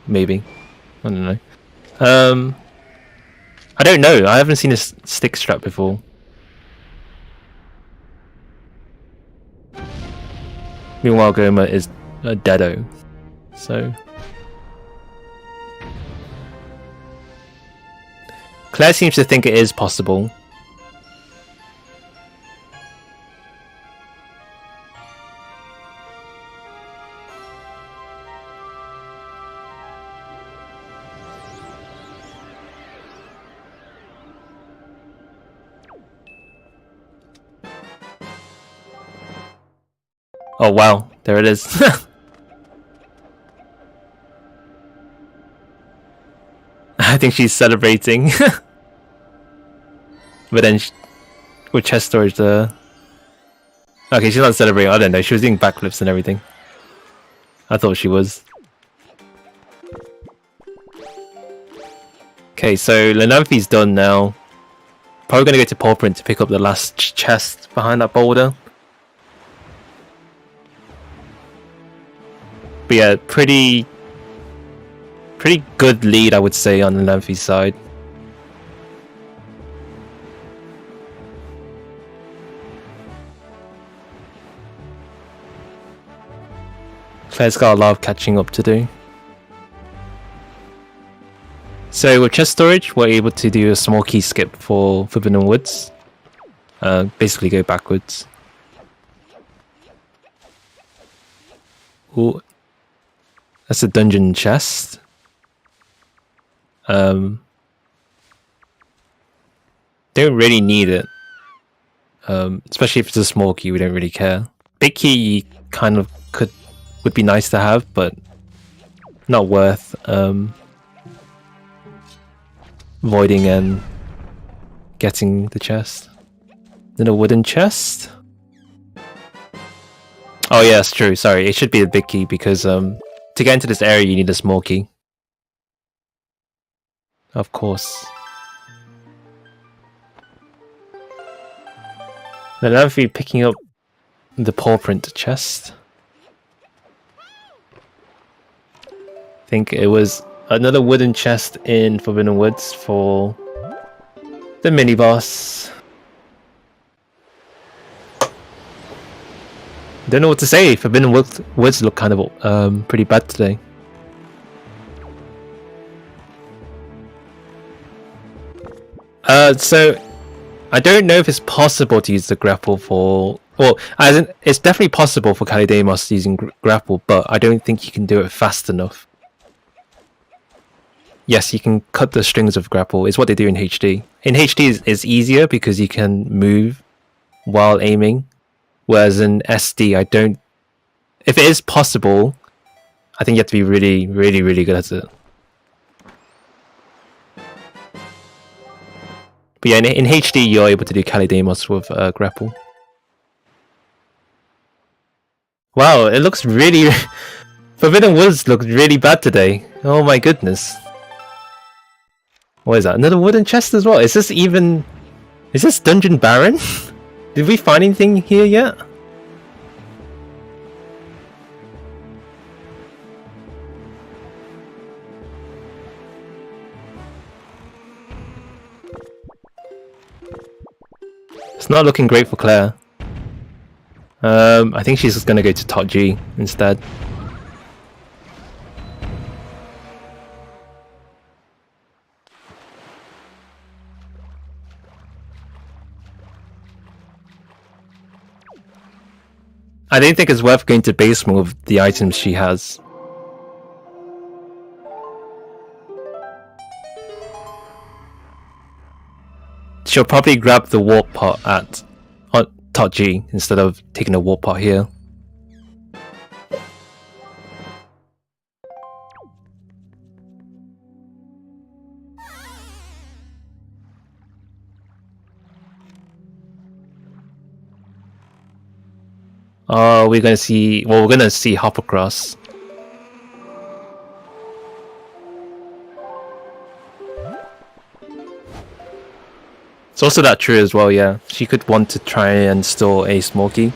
Maybe. I don't know. I don't know. I haven't seen a stick strap before. Meanwhile, Goma is a deado. So... Claire seems to think it is possible. Oh wow, there it is. I think she's celebrating. But then with chest storage, okay, she's not celebrating. I don't know. She was doing backflips and everything. I thought she was. Okay, so Lenamphy's done now. Probably gonna go to Paw Print to pick up the last chest behind that boulder. But yeah, pretty good lead, I would say, on Lenamphy's side. Claire's got a lot of catching up to do. So with chest storage, we're able to do a small key skip for Forbidden Woods. Basically go backwards. Ooh, that's a dungeon chest. Don't really need it. Especially if it's a small key, we don't really care. Big key kind of would be nice to have, but not worth voiding and getting the chest. Then a wooden chest. Oh yeah, that's true. Sorry, it should be a big key because to get into this area you need a small key. Of course. Lenamphy picking up the paw print chest. I think it was another wooden chest in Forbidden Woods for the mini boss. Don't know what to say. Forbidden Woods look kind of pretty bad today. So I don't know if it's possible to use the grapple for. Well, as in, it's definitely possible for Kalidamos using grapple, but I don't think you can do it fast enough. Yes, you can cut the strings of grapple. It's what they do in HD. In HD, it's easier because you can move while aiming, whereas in SD, I don't. If it is possible, I think you have to be really, really, really good at it. But yeah, in HD, you're able to do Kalidamos with grapple. Wow, it looks really. Forbidden Woods looks really bad today. Oh my goodness. What is that? Another wooden chest as well? Is this even... Is this Dungeon Baron? Did we find anything here yet? It's not looking great for Claire. I think she's just gonna go to Top G instead. I don't think it's worth going to basement with the items she has. She'll probably grab the warp pot at Top G instead of taking a warp pot here. Oh, we're gonna see. Well, we're gonna see hop across. It's also that true as well. Yeah, she could want to try and store a small key,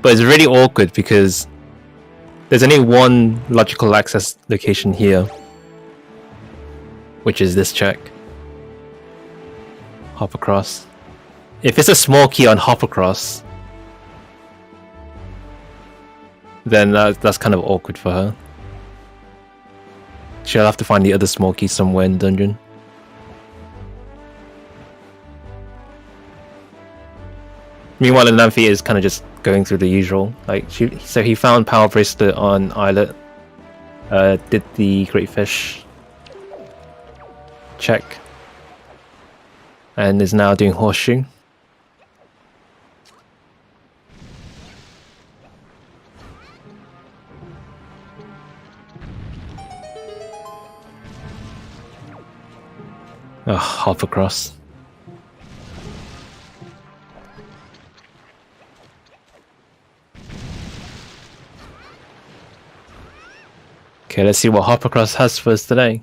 but it's really awkward because there's only one logical access location here, which is this check. Hop across. If it's a small key on hop across, then that's kind of awkward for her. She'll have to find the other small key somewhere in the dungeon. Meanwhile, Lenamphy is kind of just going through the usual. So he found Power Bracelet on Islet, did the Great Fish check, and is now doing Horseshoe. Oh, hop across. Okay, let's see what hop across has for us today.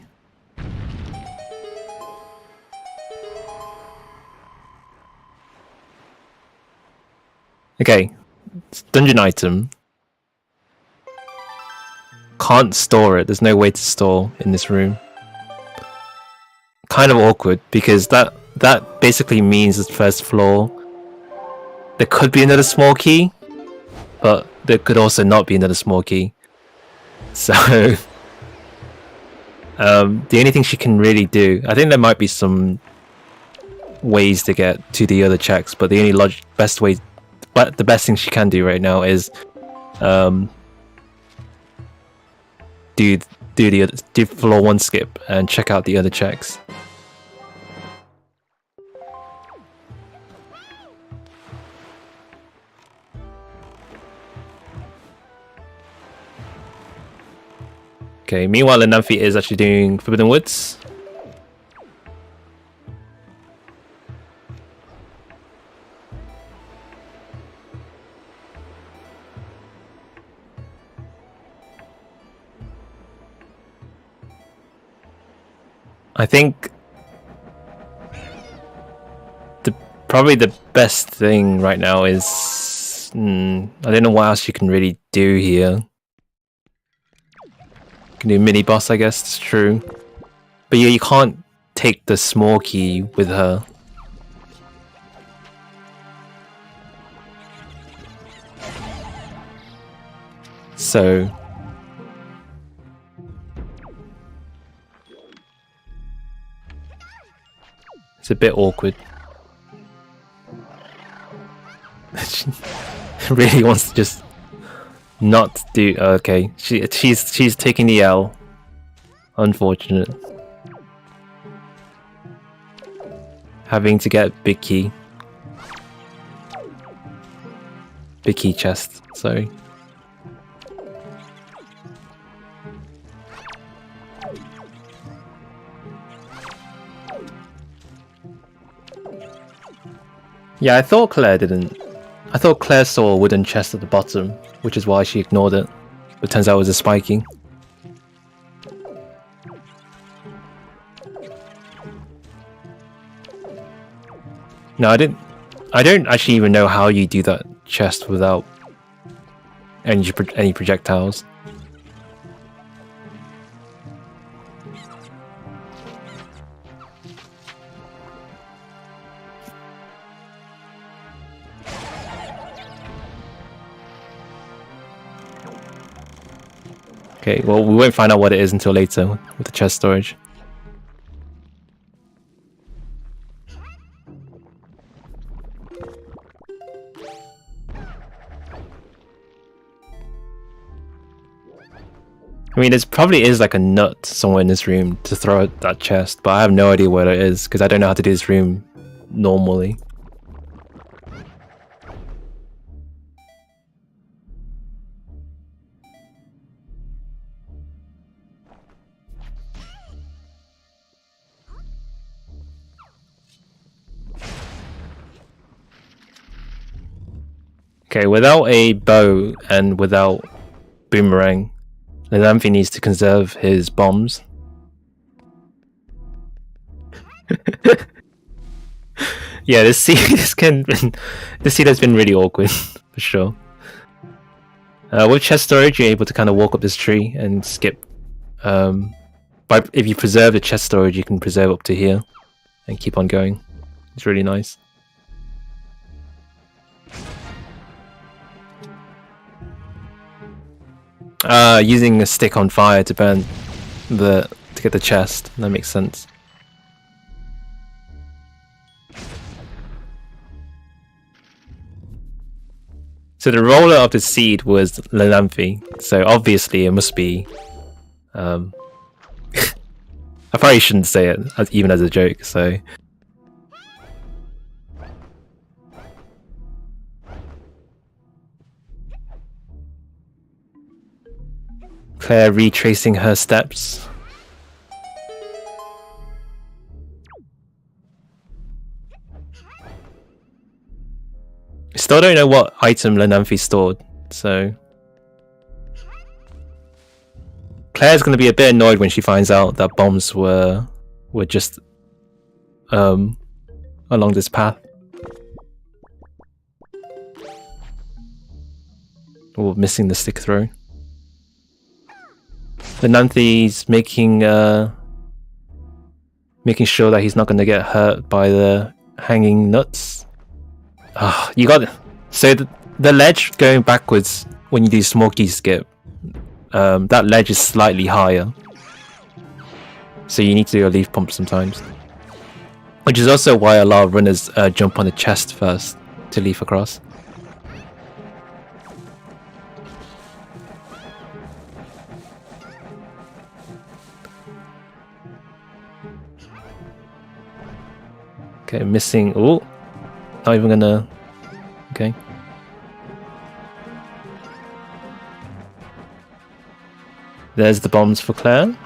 Okay, dungeon item. Can't store it. There's no way to store in this room. Kind of awkward because that basically means the first floor. There could be another small key, but there could also not be another small key. So the only thing she can really do, I think there might be some ways to get to the other checks, but the only best way, but the best thing she can do right now is do floor 1 skip and check out the other checks. Okay, meanwhile Lenamphy is actually doing Forbidden Woods. I think probably the best thing right now is I don't know what else you can really do here. You can do mini boss, I guess. It's true, but yeah, you can't take the small key with her. So it's a bit awkward. She really wants to just not do. Okay, she's taking the L. Unfortunate. Having to get big key chest. Sorry. Yeah, I thought Claire didn't. I thought Claire saw a wooden chest at the bottom, which is why she ignored it. But turns out it was a spiking. No, I didn't. I don't actually even know how you do that chest without any projectiles. Okay, well, we won't find out what it is until later with the chest storage. I mean, there probably is like a nut somewhere in this room to throw at that chest, but I have no idea where it is because I don't know how to do this room normally. Okay, without a bow and without boomerang, Lenamphy needs to conserve his bombs. Yeah, this seed has been really awkward for sure. With chest storage, you're able to kind of walk up this tree and skip. But if you preserve the chest storage, you can preserve up to here and keep on going. It's really nice. Using a stick on fire to burn to get the chest. That makes sense. So the roller of the seed was Lenamphy, so obviously it must be. I probably shouldn't say it even as a joke. So. Claire retracing her steps. Still don't know what item Lenamphy stored, so Claire's gonna be a bit annoyed when she finds out that bombs were just along this path. Or missing the stick throw. Lenamphy's making sure that he's not gonna get hurt by the hanging nuts. Ah, you got it. So the ledge going backwards when you do Smokey skip, that ledge is slightly higher. So you need to do a leaf pump sometimes. Which is also why a lot of runners jump on the chest first to leaf across. Okay, missing. Oh, not even gonna. Okay. There's the bombs for Claire.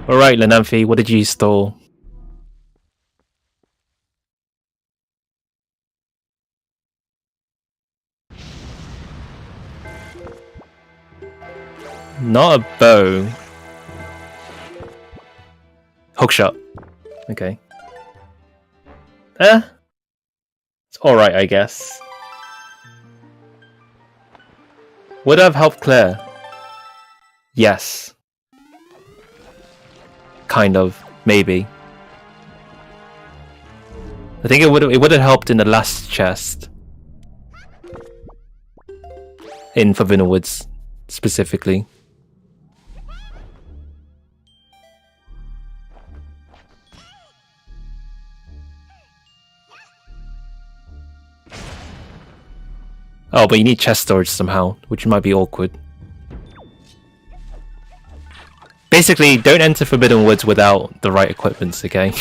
Alright, Lenamphy, what did you store? Not a bow. Hookshot. Okay. It's alright, I guess. Would have helped Claire? Yes. Kind of. Maybe. I think it would have helped in the last chest. In Forbidden Woods, specifically. Oh, but you need chest storage somehow, which might be awkward. Basically, don't enter Forbidden Woods without the right equipment, okay?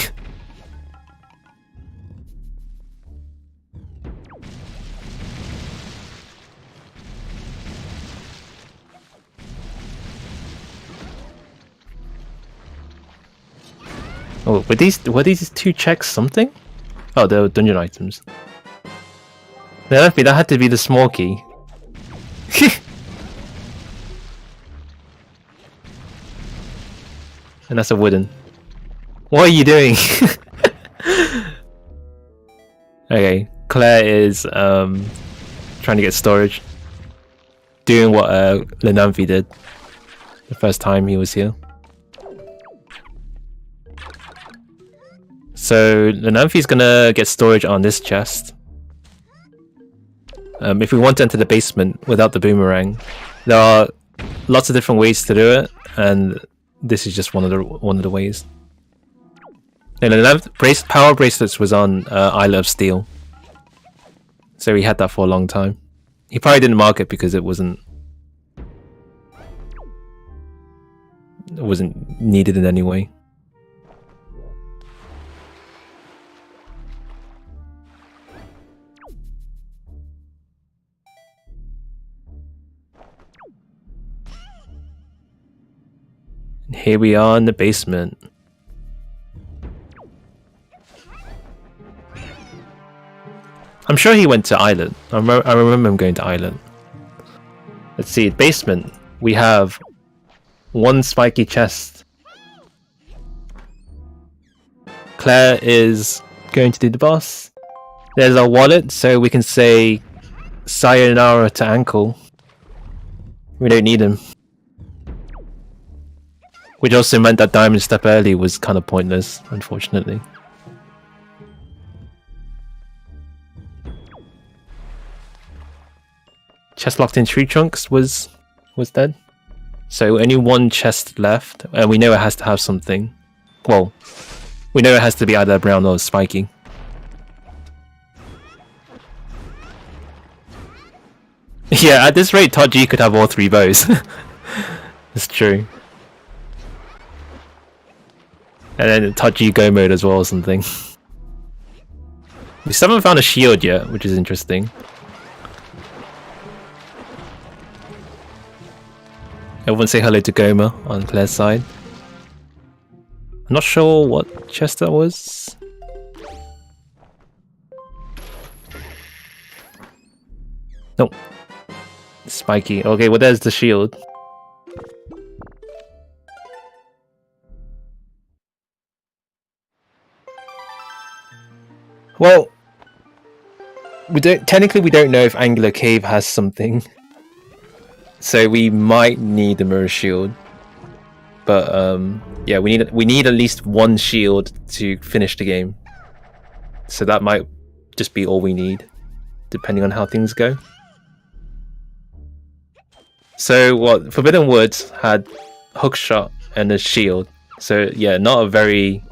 Oh, were these two checks something? Oh, they were dungeon items. That had to be the small key. And that's a wooden. What are you doing? Okay, Claire is trying to get storage. Doing what Lenamphy did the first time he was here. So Lenamphy's gonna get storage on this chest. If we want to enter the basement without the boomerang, there are lots of different ways to do it, and this is just one of the ways. And the power bracelets was on Isle of Steel, so he had that for a long time. He probably didn't mark it because it wasn't needed in any way. Here we are in the basement. I'm sure he went to Island. I remember him going to Island. Let's see, basement. We have one spiky chest. Claire is going to do the boss. There's our wallet, so we can say sayonara to Ankle. We don't need him. Which also meant that Diamond Step early was kind of pointless, unfortunately. Chest locked in tree trunks was dead. So only one chest left, and we know it has to have something. Well, we know it has to be either brown or spiky. Yeah, at this rate, Toji could have all three bows. It's true. And then Tachi Go mode as well or something. We still haven't found a shield yet, which is interesting. Everyone say hello to Goma on Claire's side. I'm not sure what chest that was. Nope. Spiky. Okay, well there's the shield. Well, we don't know if Angular Cave has something. So we might need the mirror shield. But yeah, we need at least one shield to finish the game. So that might just be all we need, depending on how things go. So what Forbidden Woods had hookshot and a shield. So yeah, not a very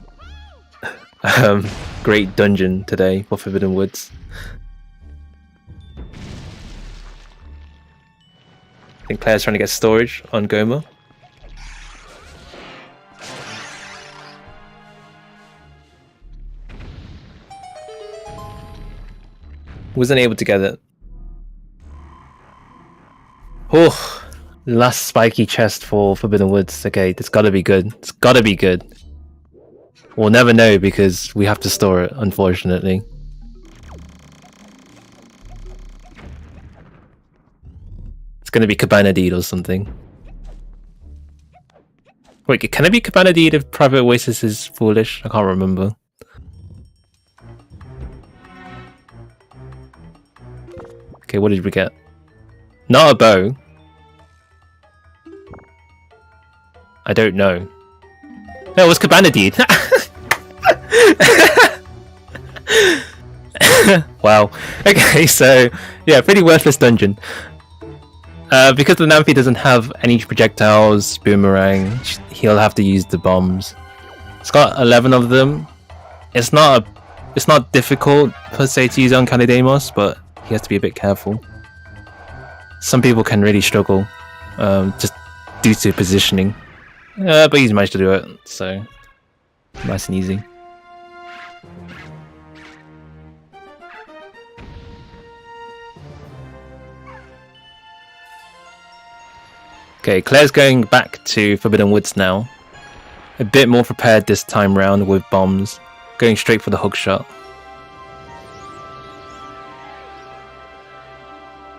great dungeon today for Forbidden Woods. I think Claire's trying to get storage on Goma. Wasn't able to get it. Oh, last spiky chest for Forbidden Woods. Okay, it's gotta be good. It's gotta be good. We'll never know because we have to store it, unfortunately. It's gonna be Cabana Deed or something. Wait, can it be Cabana Deed if Private Oasis is foolish? I can't remember. Okay, what did we get? Not a bow. I don't know. No, it was Cabana Deed. Wow. Okay, so yeah, pretty worthless dungeon. Because the Lenamphy doesn't have any projectiles, boomerang, he'll have to use the bombs. It's got 11 of them. It's not difficult per se to use on Canidemos, but he has to be a bit careful. Some people can really struggle, just due to positioning. But he's managed to do it, so nice and easy. Okay, Claire's going back to Forbidden Woods now. A bit more prepared this time round with bombs. Going straight for the hookshot.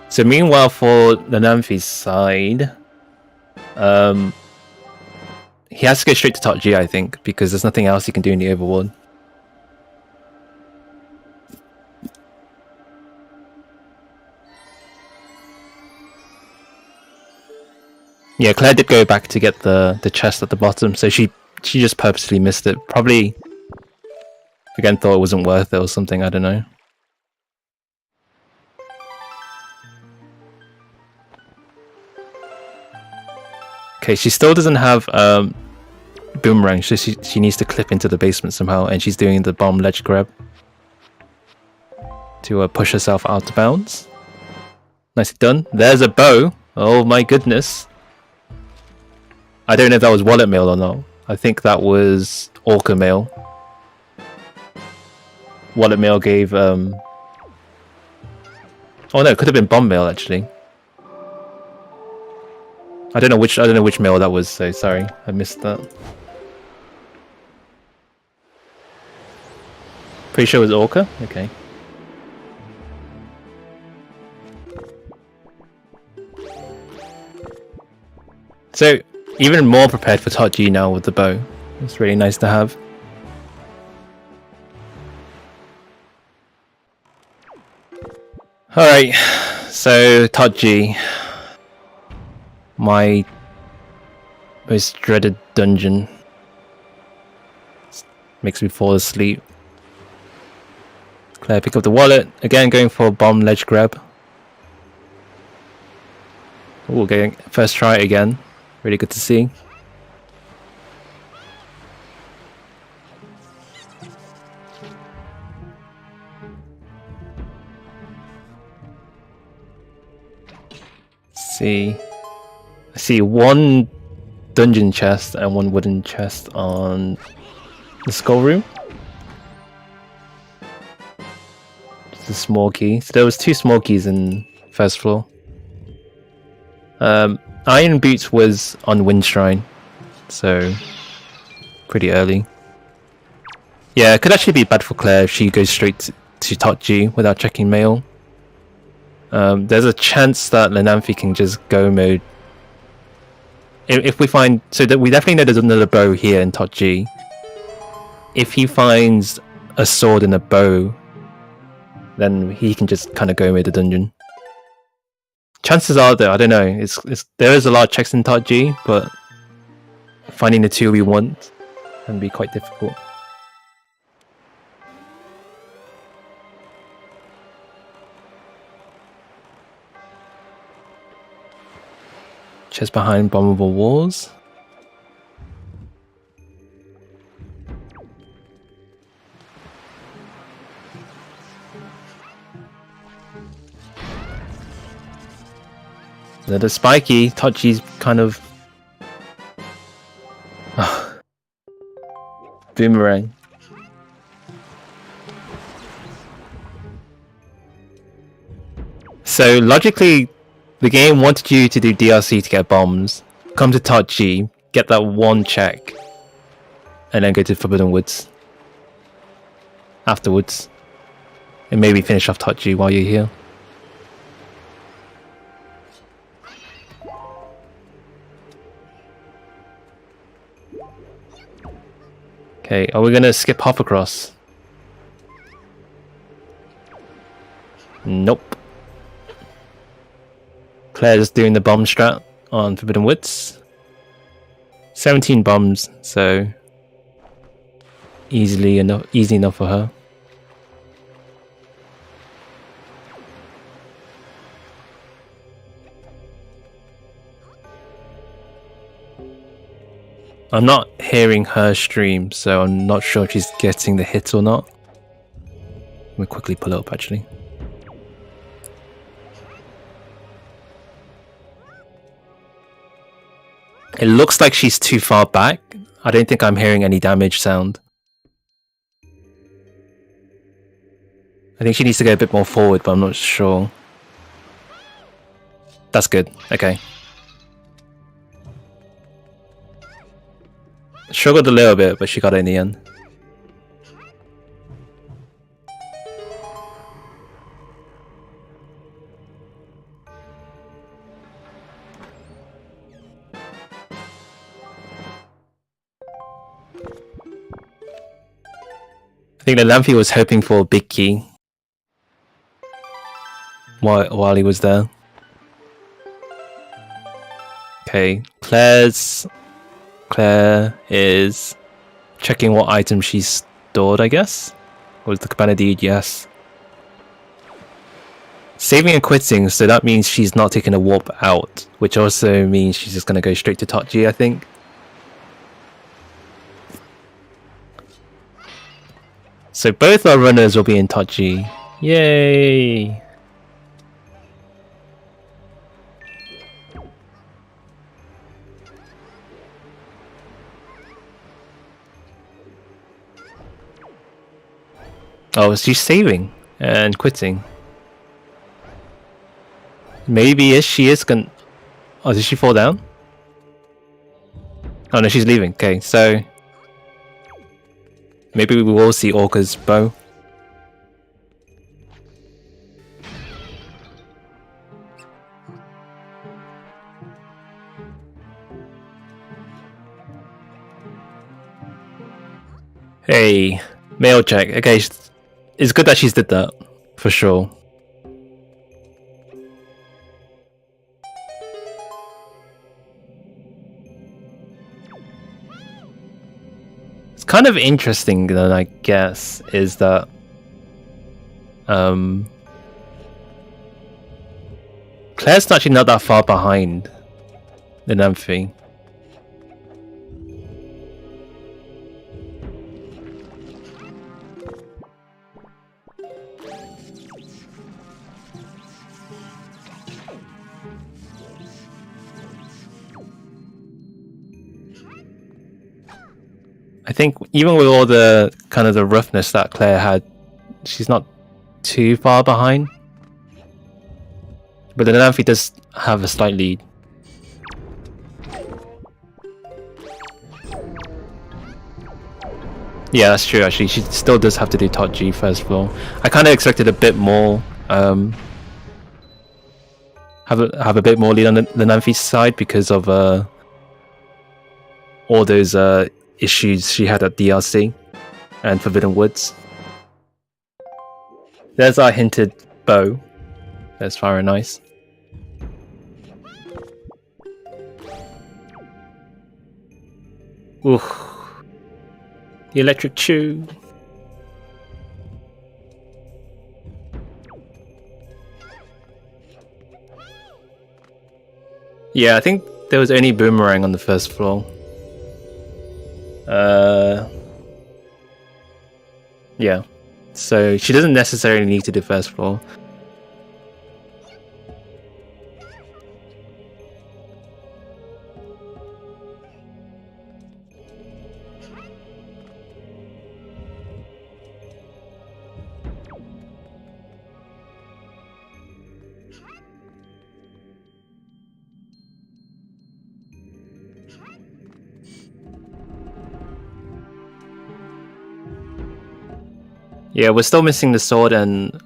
So meanwhile for Lenamphy's side, he has to go straight to top G, I think, because there's nothing else he can do in the overworld. Yeah, Claire did go back to get the chest at the bottom, so she just purposely missed it. Probably, again, thought it wasn't worth it or something, I don't know. Okay, she still doesn't have boomerang, so she needs to clip into the basement somehow, and she's doing the bomb ledge grab to push herself out of bounds. Nicely done. There's a bow. Oh my goodness. I don't know if that was wallet mail or not. I think that was Orca mail. Wallet mail gave oh no, it could have been bomb mail actually. I don't know which mail that was, so sorry, I missed that. Pretty sure it was Orca? Okay. So, even more prepared for top G now with the bow. It's really nice to have. Alright, so top G. My most dreaded dungeon. Makes me fall asleep. Claire, pick up the wallet. Again, going for a bomb ledge grab. Ooh, going first try again. Really good to see. I see one dungeon chest and one wooden chest on the skull room. Just a small key. So there was 2 small keys in first floor. Iron Boots was on Wind Shrine, so pretty early. Yeah, it could actually be bad for Claire if she goes straight to top G without checking mail. There's a chance that Lenamphy can just go mode. If we find... So that we definitely know there's another bow here in top G. If he finds a sword and a bow, then he can just kind of go mode the dungeon. Chances are, though, I don't know. There is a lot of checks in top G, but finding the two we want can be quite difficult. Chest behind bombable walls. The spiky, Touchy's kind of... Boomerang. So logically, the game wanted you to do DLC to get bombs, come to Touchy, get that one check, and then go to Forbidden Woods afterwards. And maybe finish off Touchy while you're here. Okay, are we gonna skip half across? Nope. Claire's doing the bomb strat on Forbidden Woods. 17 bombs, so easy enough for her. I'm not hearing her stream, so I'm not sure if she's getting the hit or not. Let me quickly pull it up actually. It looks like she's too far back. I don't think I'm hearing any damage sound. I think she needs to go a bit more forward, but I'm not sure. That's good. Okay. Struggled a little bit, but she got it in the end. I think Lenamphy was hoping for a big key while he was there. Okay, Claire is checking what item she's stored, I guess. Was the Cabana Deed? Yes. Saving and quitting, so that means she's not taking a warp out, which also means she's just going to go straight to top G, I think. So both our runners will be in top G. Yay! Oh, she's saving and quitting. Maybe she is gonna... Oh, did she fall down? Oh no, she's leaving. Okay, so... Maybe we will see Orca's bow. Hey, mail check. Okay, it's good that she's did that, for sure. It's kind of interesting then, I guess, is that Claire's actually not that far behind Lenamphy. I think even with all the kind of the roughness that Claire had, she's not too far behind. But the Lenamphy does have a slight lead. Yeah, that's true. Actually, she still does have to do top G first floor. I kind of expected a bit more. Have a bit more lead on the Lenamphy's side because of all those issues she had at DRC and Forbidden Woods. There's our hinted bow. That's fire and ice. Ooh. The electric chew. Yeah, I think there was only boomerang on the first floor. Yeah. So she doesn't necessarily need to do first floor. Yeah, we're still missing the sword and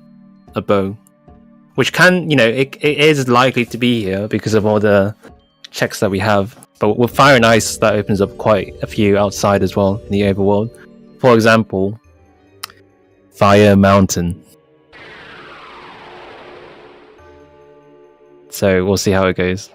a bow, which can, it is likely to be here because of all the checks that we have. But with fire and ice, that opens up quite a few outside as well in the overworld. For example, Fire Mountain. So we'll see how it goes.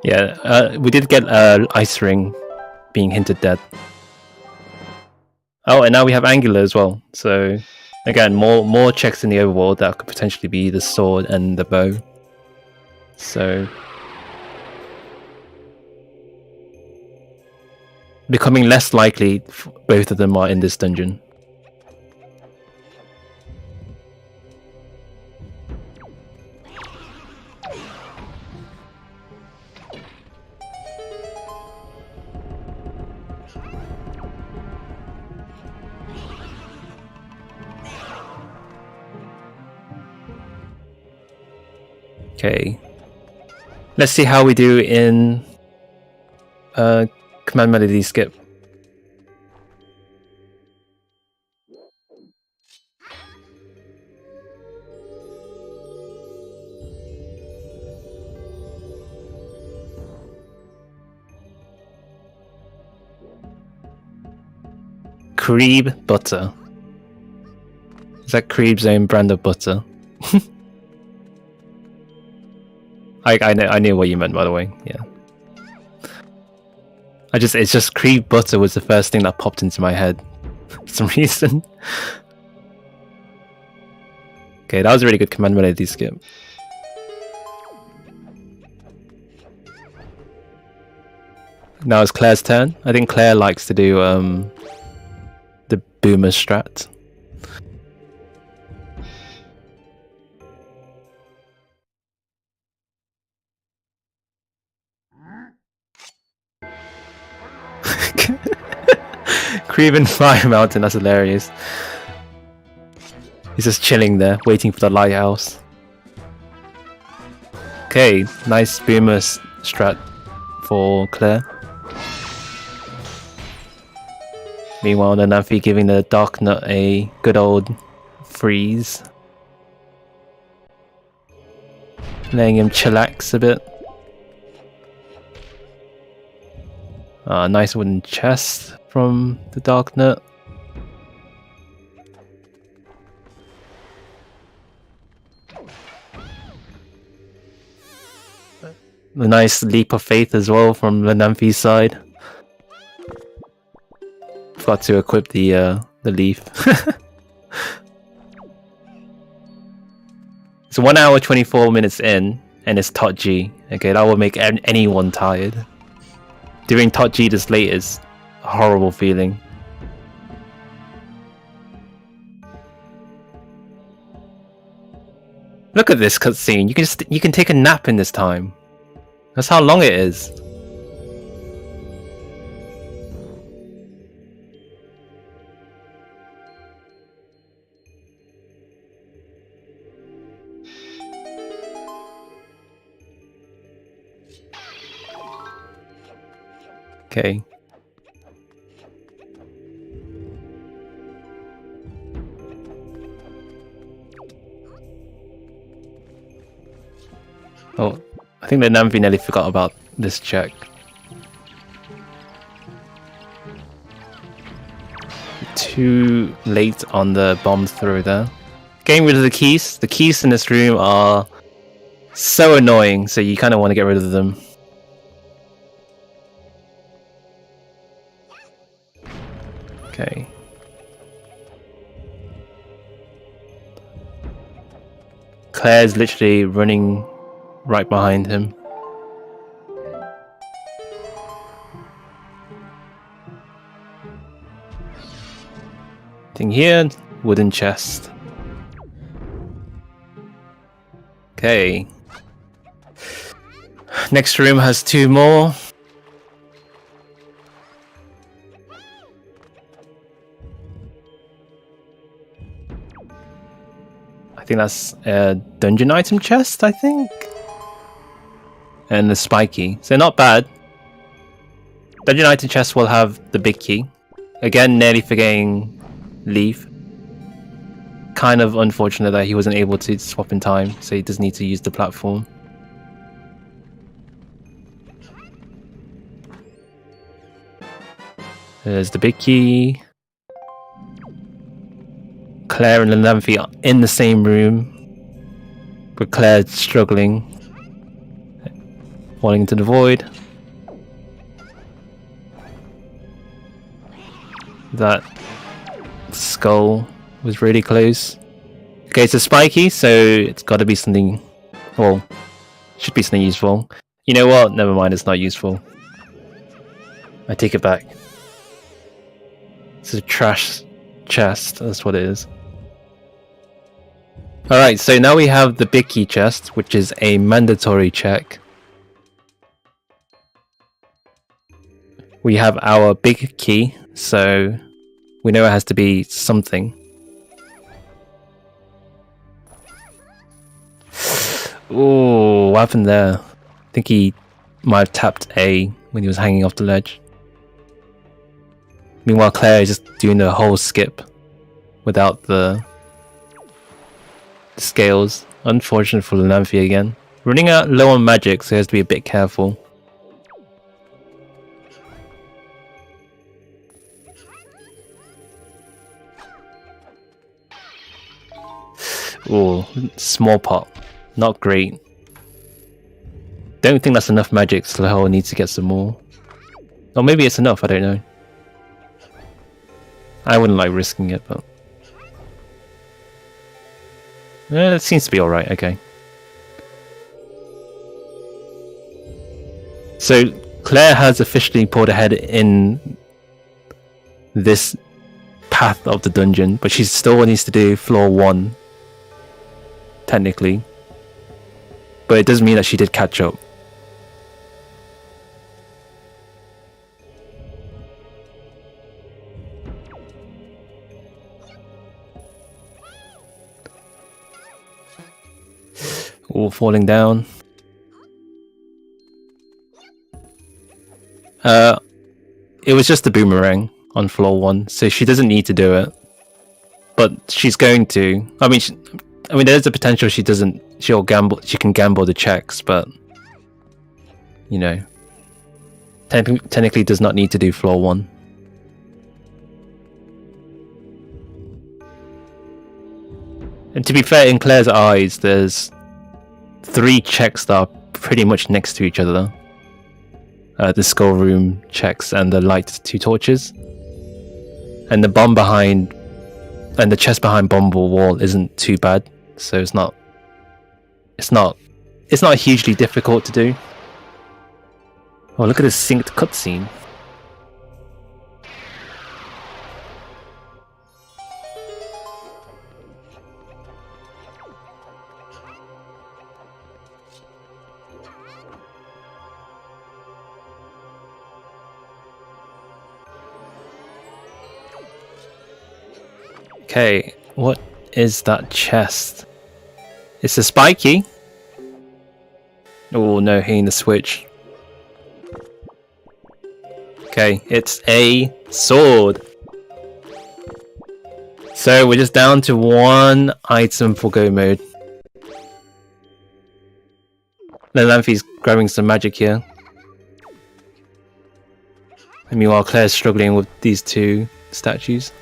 Yeah, we did get Ice Ring being hinted dead. Oh, and now we have Angular as well. So again, more checks in the overworld that could potentially be the sword and the bow. So becoming less likely both of them are in this dungeon. Okay, let's see how we do in command melody skip. Creeb butter. Is that Creeb's own brand of butter? I knew what you meant, by the way. Yeah. It's just Creeb butter was the first thing that popped into my head for some reason. Okay, that was a really good command melody skip. Now it's Claire's turn. I think Claire likes to do the boomer strat. Creven Fire Mountain, that's hilarious. He's just chilling there, waiting for the lighthouse. Okay, nice boomer strat for Claire. Meanwhile, Lenamphy giving the Dark Nut a good old freeze. Letting him chillax a bit. Nice wooden chest from the Dark Nut. The nice leap of faith as well from Lenamphy's side. Forgot to equip the leaf. It's 1 hour 24 minutes in, and it's Tot G. Okay, that will make anyone tired. Doing Tot G this late is a horrible feeling. Look at this cutscene. You can take a nap in this time. That's how long it is. Okay. Oh, I think Lenamphy nearly forgot about this check. Too late on the bomb throw there. Getting rid of the keys. The keys in this room are so annoying, so you kind of want to get rid of them. Okay. Claire's literally running right behind him. Thing here, wooden chest. Okay. Next room has 2 more. I think that's a dungeon item chest, I think. And the spiky. So not bad. Dungeon item chest will have the big key. Again, nearly forgetting Leaf. Kind of unfortunate that he wasn't able to swap in time, so he does need to use the platform. There's the big key. Claire and Lenamphy are in the same room, but Claire's struggling, falling into the void. That skull was really close. Okay, it's a spiky, so it's got to be something. Well, should be something useful. You know what? Never mind, it's not useful. I take it back. It's a trash chest, that's what it is. Alright, so now we have the big key chest, which is a mandatory check. We have our big key, so we know it has to be something. Ooh, what happened there? I think he might have tapped A when he was hanging off the ledge. Meanwhile, Claire is just doing the whole skip without the scales. Unfortunate for Lenamphy again. Running out low on magic, so he has to be a bit careful. Ooh, small pot. Not great. Don't think that's enough magic, so Leho needs to get some more. Or maybe it's enough, I don't know. I wouldn't like risking it, but... it seems to be alright, okay. So, Claire has officially pulled ahead in this path of the dungeon, but she still needs to do floor 1. Technically. But it does mean that she did catch up. All falling down. It was just a boomerang on floor 1, so she doesn't need to do it. But she's going to. I mean, there's a potential she'll gamble. She can gamble the checks, but you know, technically does not need to do floor 1. And to be fair, in Claire's eyes, there's 3 checks that are pretty much next to each other. The skull room checks and the light 2 torches. And the bomb behind... and the chest behind Bumble Wall isn't too bad. So it's not hugely difficult to do. Oh, look at this synced cutscene. Okay, what is that chest? It's a spiky. Oh no, hitting the switch. Okay, it's a sword. So we're just down to one item for go mode. Lenamphy's grabbing some magic here. And meanwhile, Claire's struggling with these two statues.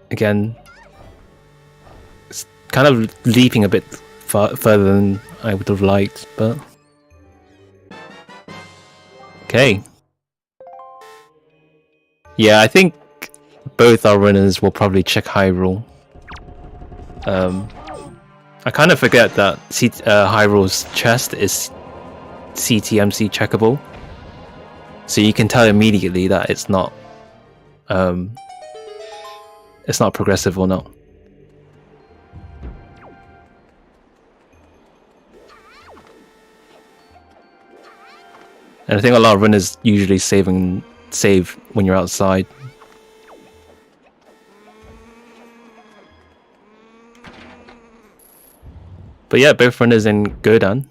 Again, it's kind of leaping a bit further than I would have liked, but... Okay. Yeah, I think both our runners will probably check Hyrule. I kind of forget that Hyrule's chest is CTMC checkable, so you can tell immediately that it's not progressive or not. And I think a lot of runners usually save when you're outside. But yeah, both runners in Godan.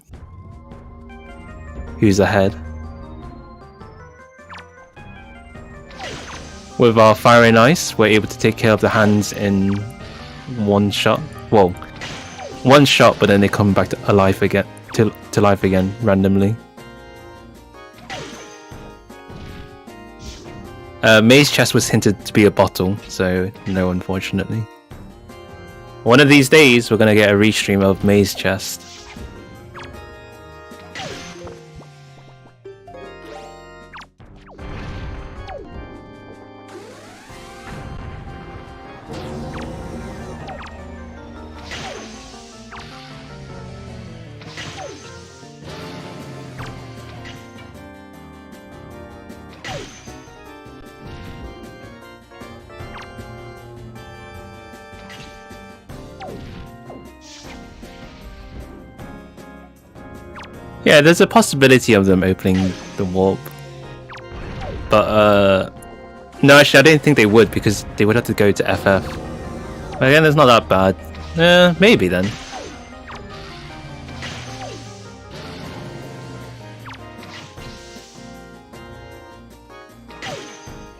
Who's ahead? With our Fire and Ice, we're able to take care of the hands in one shot. Well, one shot, but then they come back to life again randomly. May's chest was hinted to be a bottle, so no, unfortunately. One of these days, we're gonna get a restream of May's chest. Yeah, there's a possibility of them opening the warp. But, no, actually, I don't think they would, because they would have to go to FF. But again, it's not that bad. Maybe then.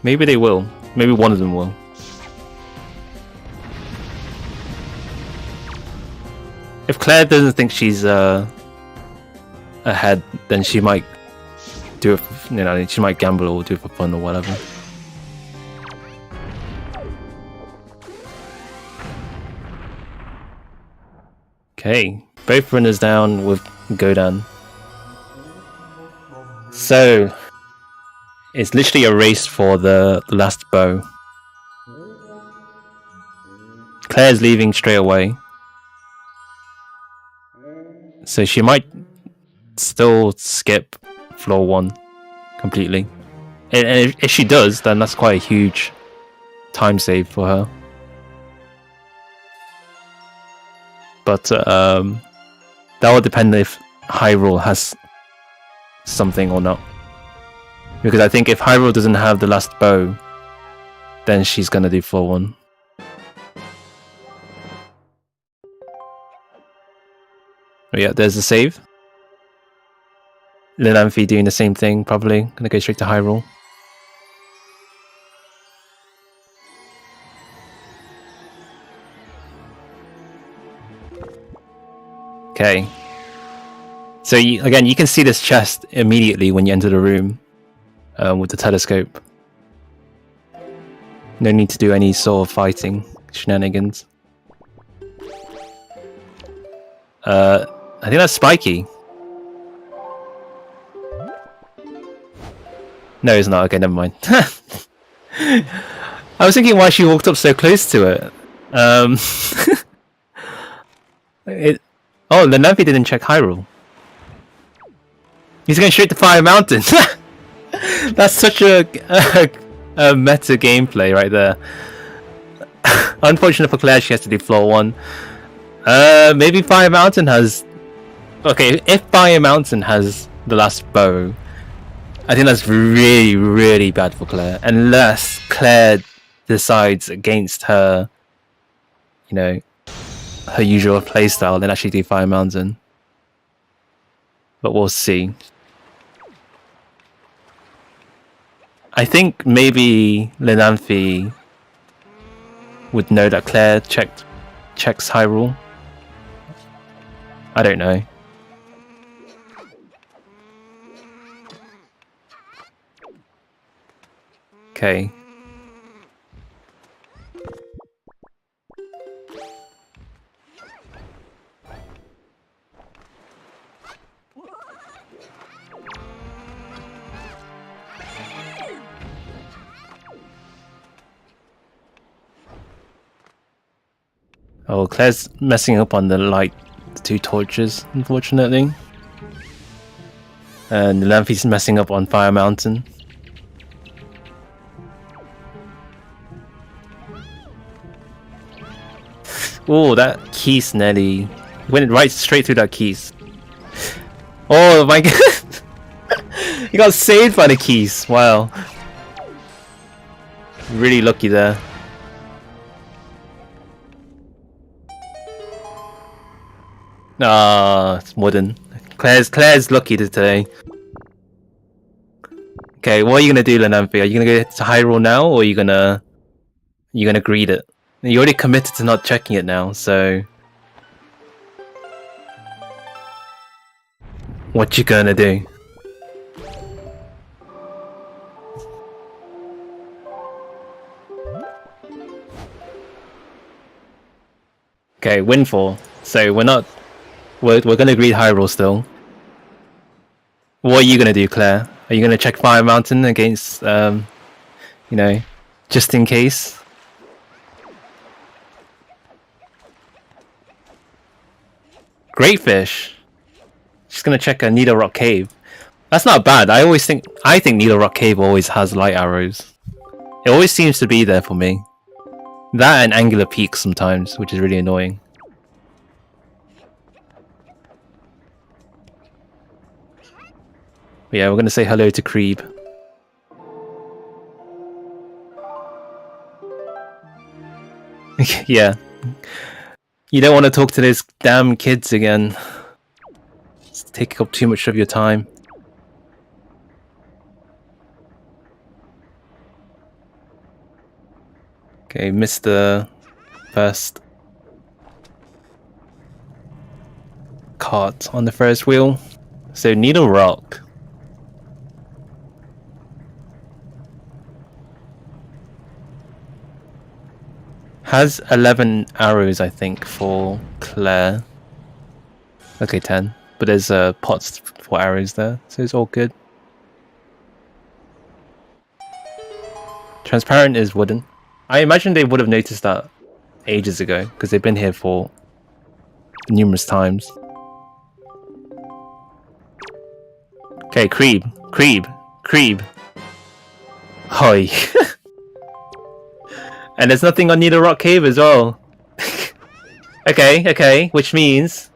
Maybe they will. Maybe one of them will. If Claire doesn't think she's, ahead, then she might do it for, she might gamble or do it for fun or whatever. Okay, both runners down with Godan. So it's literally a race for the last bow. Claire's leaving straight away, so she might still skip floor 1 completely. And if she does, then that's quite a huge time save for her. But that will depend if Hyrule has something or not. Because I think if Hyrule doesn't have the last bow, then she's gonna do floor 1. Oh yeah, there's the save. Lenamphy doing the same thing, probably. Gonna go straight to Hyrule. Okay. So again, you can see this chest immediately when you enter the room with the telescope. No need to do any sort of fighting shenanigans. I think that's Spiky. No, it's not. Okay, never mind. I was thinking why she walked up so close to it. Oh, Lenamphy didn't check Hyrule. He's going straight to Fire Mountain. That's such a meta gameplay right there. Unfortunate for Claire, she has to do floor 1. Maybe Fire Mountain has... Okay, if Fire Mountain has the last bow, I think that's really, really bad for Claire. Unless Claire decides against her, her usual playstyle, then actually do Fire Mountain. But we'll see. I think maybe Lenamphy would know that Claire checks Hyrule. I don't know. Okay. Oh, Claire's messing up on the light, the 2 torches, unfortunately. And Lenamphy's messing up on Fire Mountain. Oh, that Keys nearly went right straight through that Keys. Oh my god! He got saved by the Keys. Wow. Really lucky there. Ah, it's wooden. Claire's lucky today. Okay, what are you gonna do, Lenamphy? Are you gonna go to Hyrule now, or are you gonna greed it? You already committed to not checking it now, so what you gonna do? Okay, windfall. So we're gonna greed Hyrule still. What are you gonna do, Claire? Are you gonna check Fire Mountain against you know, just in case? Great fish. She's gonna check a Needle Rock Cave. That's not bad. I think Needle Rock Cave always has light arrows. It always seems to be there for me. That and Angular Peak sometimes, which is really annoying. But yeah, we're gonna say hello to Creeb. Yeah. You don't want to talk to those damn kids again. It's taking up too much of your time. Okay, missed the first cart on the first wheel. So Needle Rock. Has 11 arrows, I think, for Claire. Okay, 10. But there's pots for arrows there, so it's all good. Transparent is wooden. I imagine they would have noticed that ages ago, because they've been here for numerous times. Okay, Creeb. Hoi. And there's nothing on Needle Rock Cave as well. Okay, which means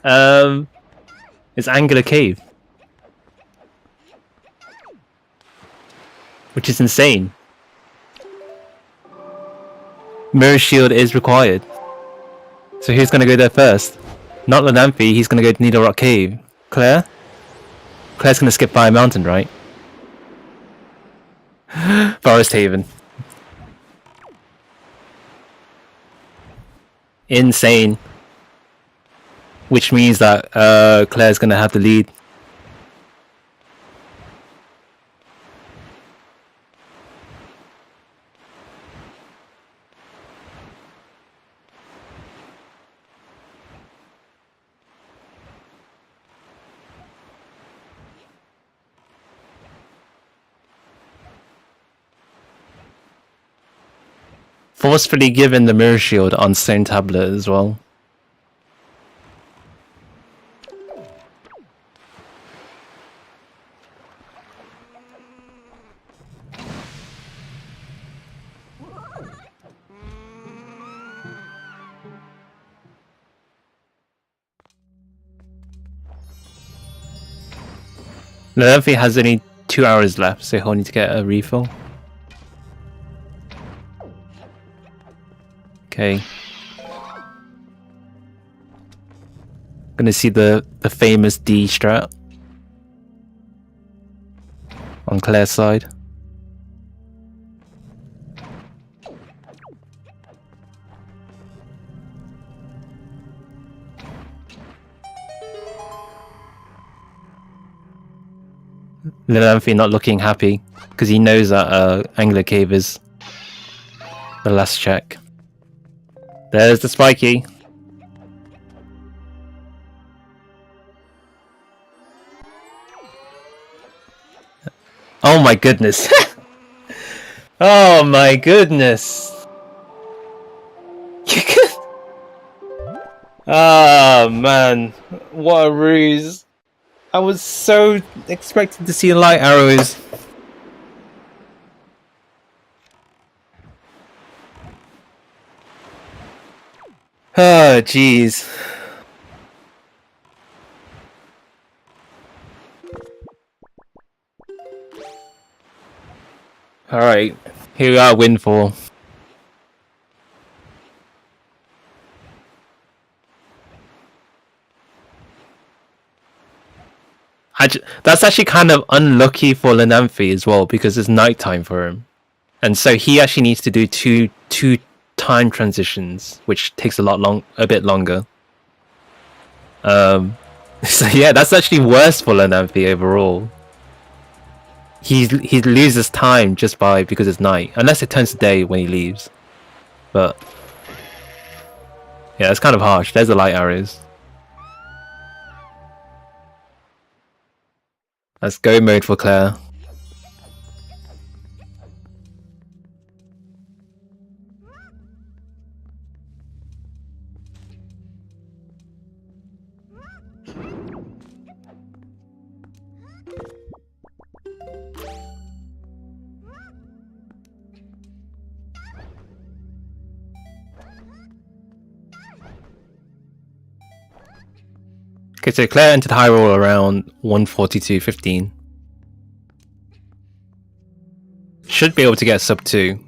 it's Angular Cave. Which is insane. Mirror Shield is required. So who's gonna go there first? Not Lenamphy, he's gonna go to Needle Rock Cave. Claire? Claire's gonna skip Fire Mountain, right? Forest Haven. Insane. Which means that Claire's gonna have the lead. Forcefully given the Mirror Shield on Stone Tablet as well. Lenamphy has only 2 hours left, so he'll need to get a refill. Okay. Gonna see the famous D strat on Claire's side. Lenamphy not looking happy because he knows that Angler Cave is the last check. There's the spiky. Oh my goodness. Oh my goodness. Oh man, what a ruse. I was so expecting to see light arrows. Oh jeez. Alright, here we are, Windfall. That's actually kind of unlucky for Lenamphy as well, because it's nighttime for him. And so he actually needs to do two time transitions, which takes a bit longer. So yeah, that's actually worse for Lenamphy overall. He loses time just because it's night, unless it turns to day when he leaves. But yeah, it's kind of harsh. There's the light arrows. Let's go mode for Claire. Okay, so Claire entered Hyrule around 1:42:15. Should be able to get sub 2.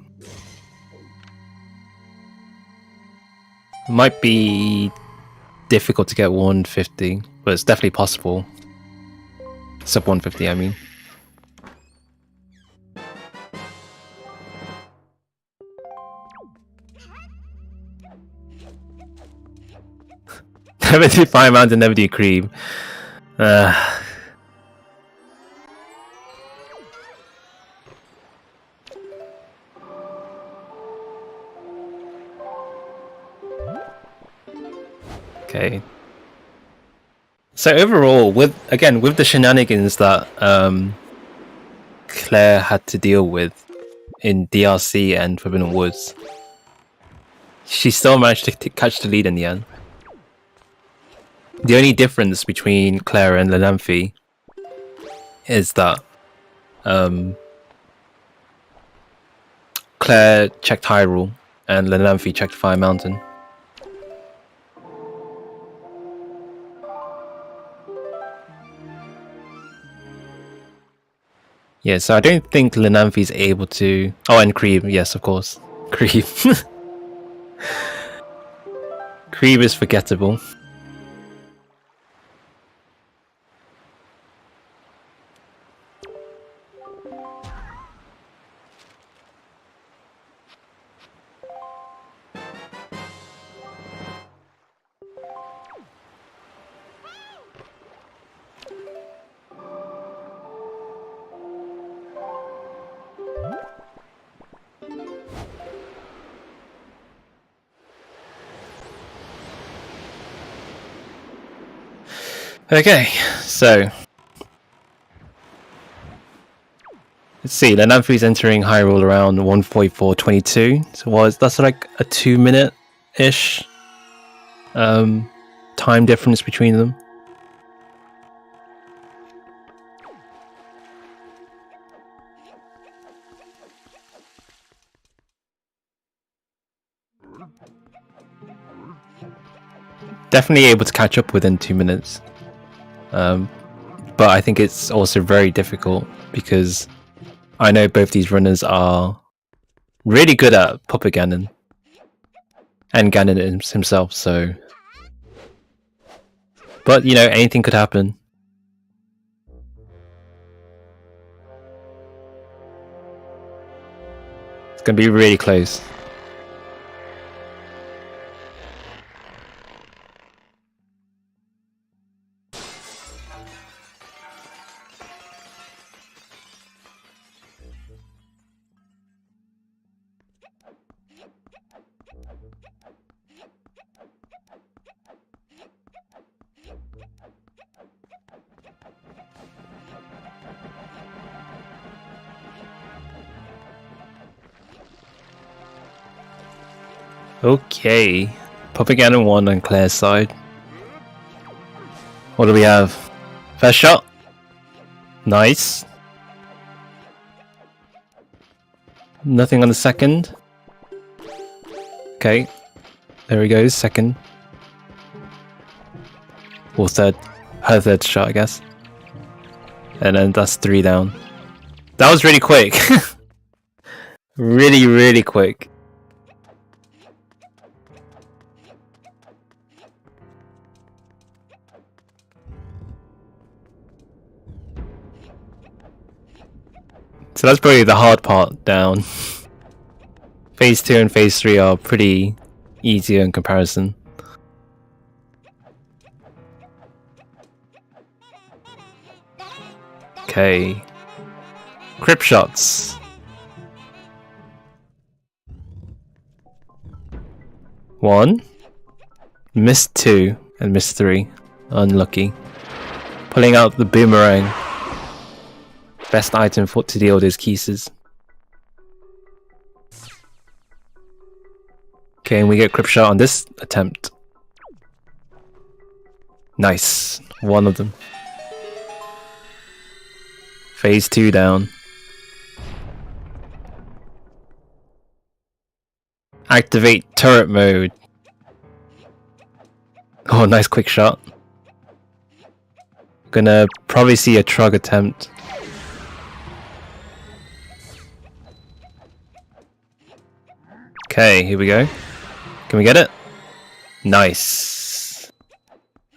Might be difficult to get 150, but it's definitely possible. Sub 150, I mean. Never do Fire Mountain, never do Cream. Okay. So overall, with the shenanigans that Claire had to deal with in DRC and Forbidden Woods, she still managed to catch the lead in the end. The only difference between Claire and Lenamphy is that Claire checked Hyrule and Lenamphy checked Fire Mountain. Yeah, so I don't think Lenamphy is able to... Oh, and Cream, yes, of course. Cream. Cream is forgettable. Okay, so let's see. Lenamphy's entering Hyrule around 1:44:22. So that's like a 2-minute-ish time difference between them. Definitely able to catch up within 2 minutes. But I think it's also very difficult because I know both these runners are really good at Papa Ganon and Ganon himself, so... But, you know, anything could happen. It's gonna be really close. Okay. Propaganda 1 on Claire's side. What do we have? First shot. Nice. Nothing on the second. Okay. There he goes, second. Or third. Her third shot, I guess. And then that's 3 down. That was really quick. Really, really quick. So that's probably the hard part down. Phase 2 and Phase 3 are pretty easier in comparison. Okay. Crypt shots. 1. Missed 2 and missed 3. Unlucky. Pulling out the boomerang. Best item for to deal with his keys. Okay, and we get crypt shot on this attempt. Nice. 1 of them. Phase 2 down. Activate turret mode. Oh, nice quick shot. Gonna probably see a trug attempt. Okay, here we go. Can we get it? Nice.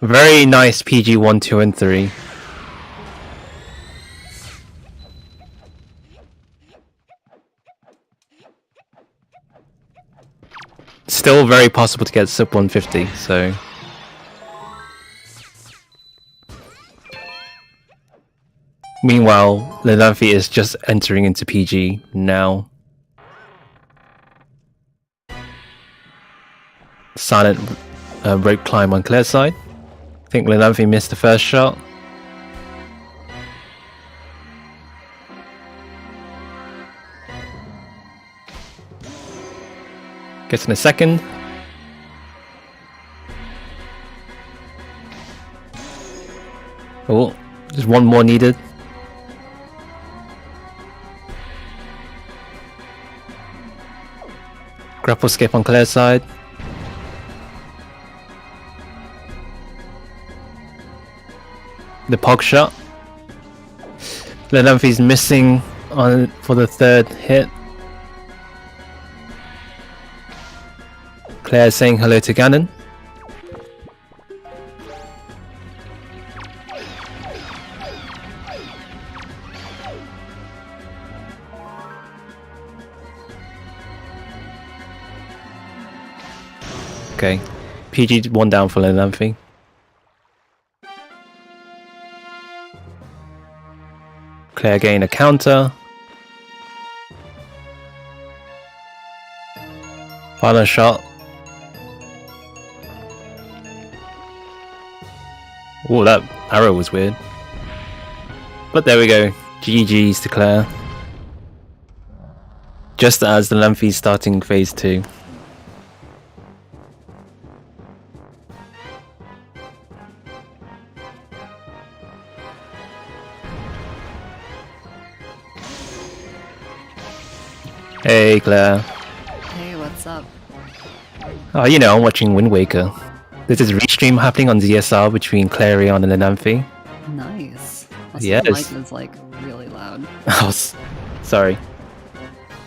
Very nice PG 1, 2, and 3. Still very possible to get sub 150, so... Meanwhile, Lenamphy is just entering into PG now. Silent rope climb on Claire's side. I think Lenamphy missed the first shot. Gets in a second. Oh, just 1 more needed. Grapple skip on Claire's side. The pog shot. Lenamphy's missing on for the 3rd hit. Claire saying hello to Ganon. Okay, PG 1 down for Lenamphy. Claire getting a counter. Final shot. Oh, that arrow was weird. But there we go. GG's to Claire. Just as the Lenamphy's starting phase 2. Hey Claire. Hey, what's up? Oh, you know, I'm watching Wind Waker. There's this restream happening on ZSR between Claireeon and Lenamphy. Nice. Also, Yes. the mic is like really loud. Oh, sorry.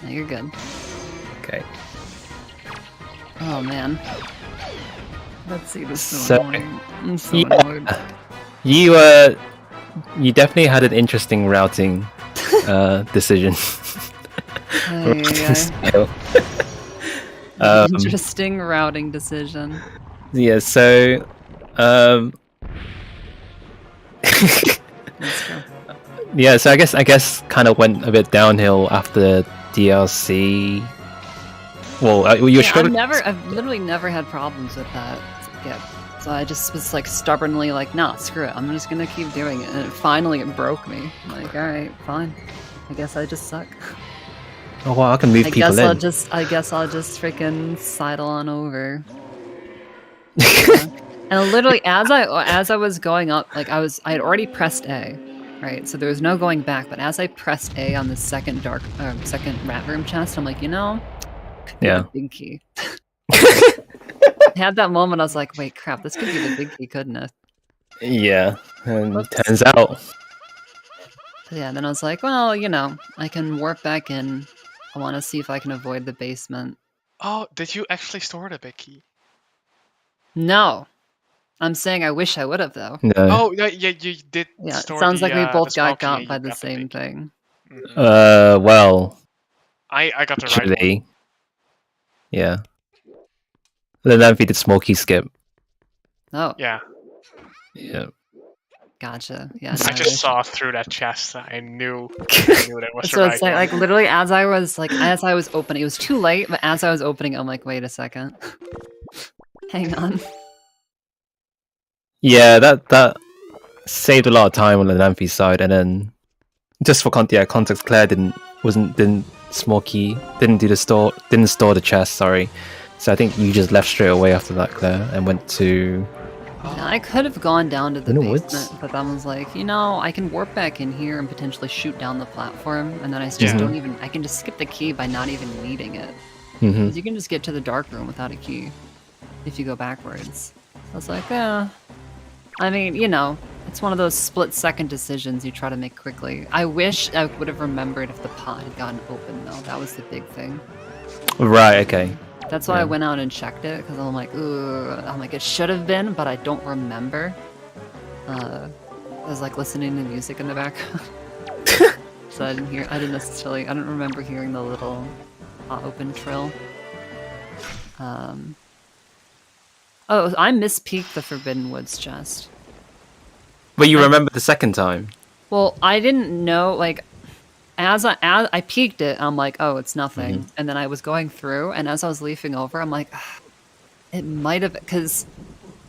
No, you're good. Okay. Oh man. Let's see, this is So- so annoying. I'm so Yeah. annoyed. You definitely had an interesting routing decision. Ay, ay, ay. Scale. Interesting routing decision. Yeah, so Let's go. yeah, so I guess kind of went a bit downhill after DLC. Well, you were Yeah, struggling. I've literally never had problems with that skip. So I just was like stubbornly like, nah, screw it. I'm just gonna keep doing it. And finally it broke me. I'm like, alright, fine. I guess I just suck. Oh wow, I can move people in. I guess I'll just freaking sidle on over. Yeah. And literally, as I was going up, like I had already pressed A, right? So there was no going back. But as I pressed A on the second second rat room chest, I'm like, Yeah. the big key. I had that moment. I was like, wait, crap, this could be the big key, couldn't it? Yeah, and it turns out. Yeah. Then I was like, well, I can warp back in. I want to see if I can avoid the basement. Oh, did you actually store the big key? No. I'm saying I wish I would have, though. No. Oh, yeah, you did. Yeah, it store sounds like we both the got small got key, by you the got same big key. thing. Well. I got the right one. Actually. Yeah. Lenamphy did small key skip. Oh. Yeah. Yeah. Gotcha. Yeah. I no, just saw through that chest. I knew that was So the right it's one. like literally as I was opening, it was too late, but as I was opening, I'm like, wait a second. Hang on. Yeah, that saved a lot of time on Lenamphy's side, and then just for context, Claire didn't small key, didn't store the chest, sorry. So I think you just left straight away after that, Claire, and went to Yeah, I could have gone down to the In the basement, woods? but then was like, I can warp back in here and potentially shoot down the platform, and then I just don't even. I can just skip the key by not even needing it. Mhm. 'Cause you can just get to the dark room without a key if you go backwards. I was like, I mean, it's one of those split-second decisions you try to make quickly. I wish I would have remembered if the pot had gotten open, though. That was the big thing. Right, okay. That's why I Yeah. went out and checked it, because I'm like, it should have been, but I don't remember. I was like listening to music in the background. So I didn't remember hearing the little open trill. I mispeaked the Forbidden Woods chest. But you remember the second time? Well, I didn't know, like, as I peeked it, I'm like, oh, it's nothing. And then I was going through, and as I was leafing over, I'm like, it might have, because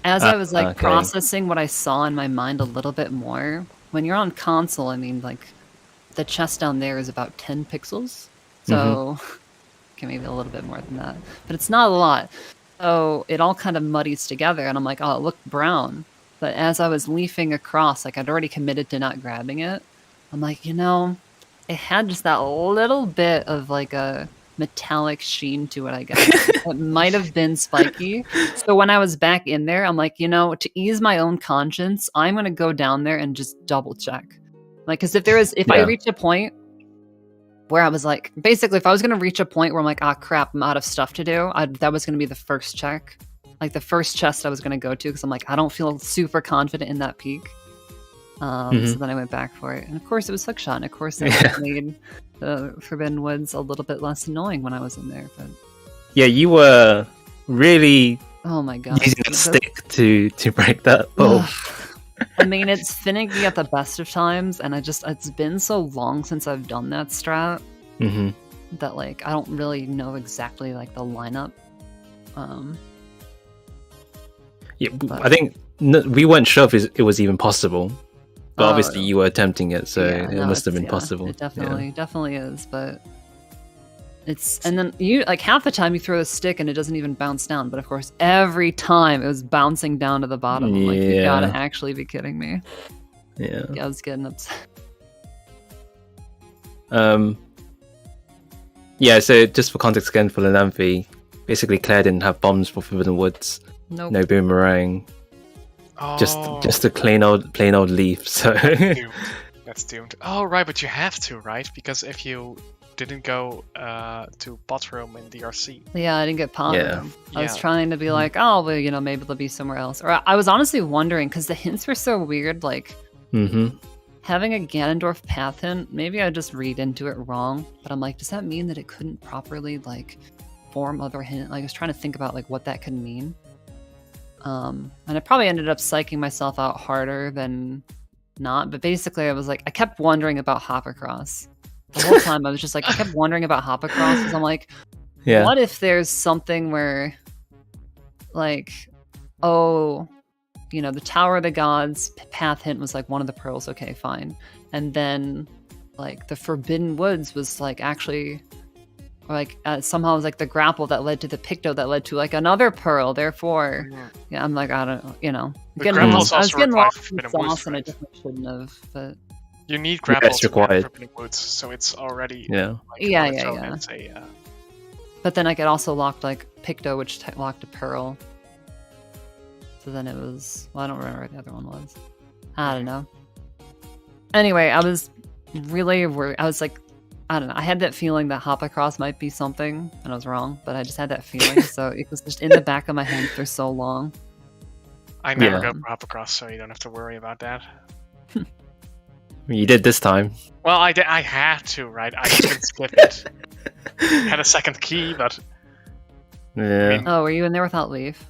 as I was, like, okay. processing what I saw in my mind a little bit more, when you're on console, I mean, like, the chest down there is about 10 pixels. So, okay, maybe a little bit more than that. But it's not a lot. So it all kind of muddies together, and I'm like, oh, it looked brown. But as I was leafing across, like, I'd already committed to not grabbing it. I'm like, it had just that little bit of, like, a metallic sheen to it, I guess. It might have been spiky. So when I was back in there, I'm like, to ease my own conscience, I'm going to go down there and just double check. Like, because if I reach a point where I was like, basically, if I was going to reach a point where I'm like, ah, crap, I'm out of stuff to do, that was going to be the first check. Like, the first chest I was going to go to, because I'm like, I don't feel super confident in that peak. So then I went back for it. And of course, it was hookshot. And of course, that made the Forbidden Woods a little bit less annoying when I was in there. But Yeah, you were really oh my god, using a stick to break that ball. I mean, it's finicky at the best of times, and it's been so long since I've done that strat that, like, I don't really know exactly, like, the lineup. Yeah, I think we weren't sure if it was even possible, but obviously you were attempting it, so it must have been possible. It definitely is, but and then you, like, half the time you throw a stick and it doesn't even bounce down, but of course every time it was bouncing down to the bottom. I'm like, you gotta actually be kidding me. Yeah. I was getting upset. Yeah, so just for context again for Lenamphy, basically Claire didn't have bombs for Forbidden Woods. Nope. No boomerang. Oh, Just a plain old leaf. So doomed. That's doomed. Oh, right, but you have to, right? Because if you didn't go to bot room in DRC. Yeah, I didn't get pot. Yeah. I was trying to be like, oh, well, maybe they'll be somewhere else. Or I was honestly wondering, because the hints were so weird, like, having a Ganondorf path hint, maybe I just read into it wrong, but I'm like, does that mean that it couldn't properly, like, form other hint? Like, I was trying to think about, like, what that could mean. And I probably ended up psyching myself out harder than not, but basically I was like, I kept wondering about Hoppercross. The whole time I was just like, I kept wondering about Hoppercross, because I'm like, what if there's something where, like, oh, the Tower of the Gods path hint was, like, one of the pearls, okay, fine. And then, like, the Forbidden Woods was, like, actually like somehow it was like the grapple that led to the Picto that led to like another pearl. Therefore, yeah, I'm like, I don't, you know, The getting grapples I was also getting require lost in forbidden the woods, sauce, and I right? definitely shouldn't have. But You need grapples to required. Forbidden Woods, so it's already Yeah. like, Yeah, on its yeah, own, yeah. it's a, but then I could also lock like Picto, which locked a pearl. So then it was, well, I don't remember what the other one was. I don't know. Anyway, I was really worried. I was like, I don't know. I had that feeling that hop across might be something, and I was wrong, but I just had that feeling. So it was just in the back of my head for so long. I never Yeah. go for hop across, so you don't have to worry about that. You did this time. Well, I did. I had to, right? I couldn't skip it. Had a second key, but Yeah. Oh, were you in there without leaf?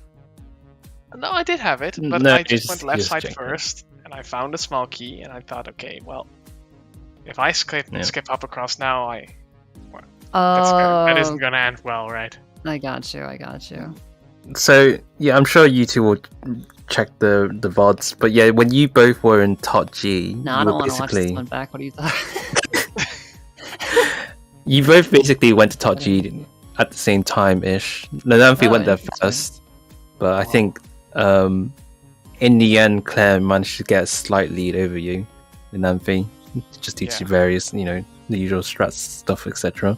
no, I did have it. But No, I just it's went left just side checking. first, and I found a small key, and I thought, okay, well, if I skip hop across now, that isn't gonna end well, right? I got you. I got you. So yeah, I'm sure you two will check the VODs, but yeah, when you both were in Top G, No, I you don't were want to watch this basically one back. What do you thought? you both basically went to Top G at the same time ish. Lenamphy Oh, went there interesting. first, but I think in the end Claire managed to get a slight lead over you, Lenamphy, just due to various, the usual strats stuff, etc.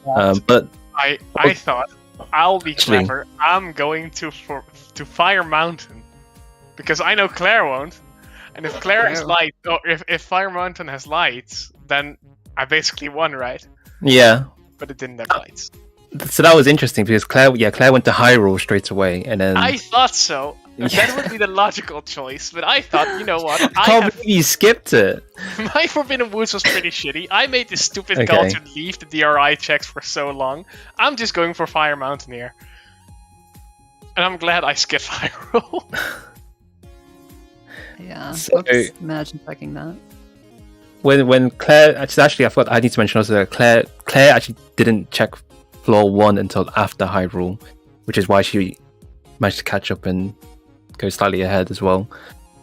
But I thought I'll be Actually- clever. I'm going to Fire Mountain because I know Claire won't. And if Claire has Ew. light, or if Fire Mountain has lights, then I basically won, right? yeah, But it didn't have lights. so that was interesting because Claire went to Hyrule straight away, and then I thought so. That would be the logical choice, but I thought, you know what? can't believe you skipped it. My Forbidden Woods was pretty shitty. I made this stupid Okay. call to leave the DRI checks for so long. I'm just going for Fire Mountain here. And I'm glad I skipped Hyrule. Yeah. So- Oops, imagine checking that. When Claire actually I forgot, I need to mention also that Claire actually didn't check floor 1 until after Hyrule, which is why she managed to catch up and go slightly ahead as well.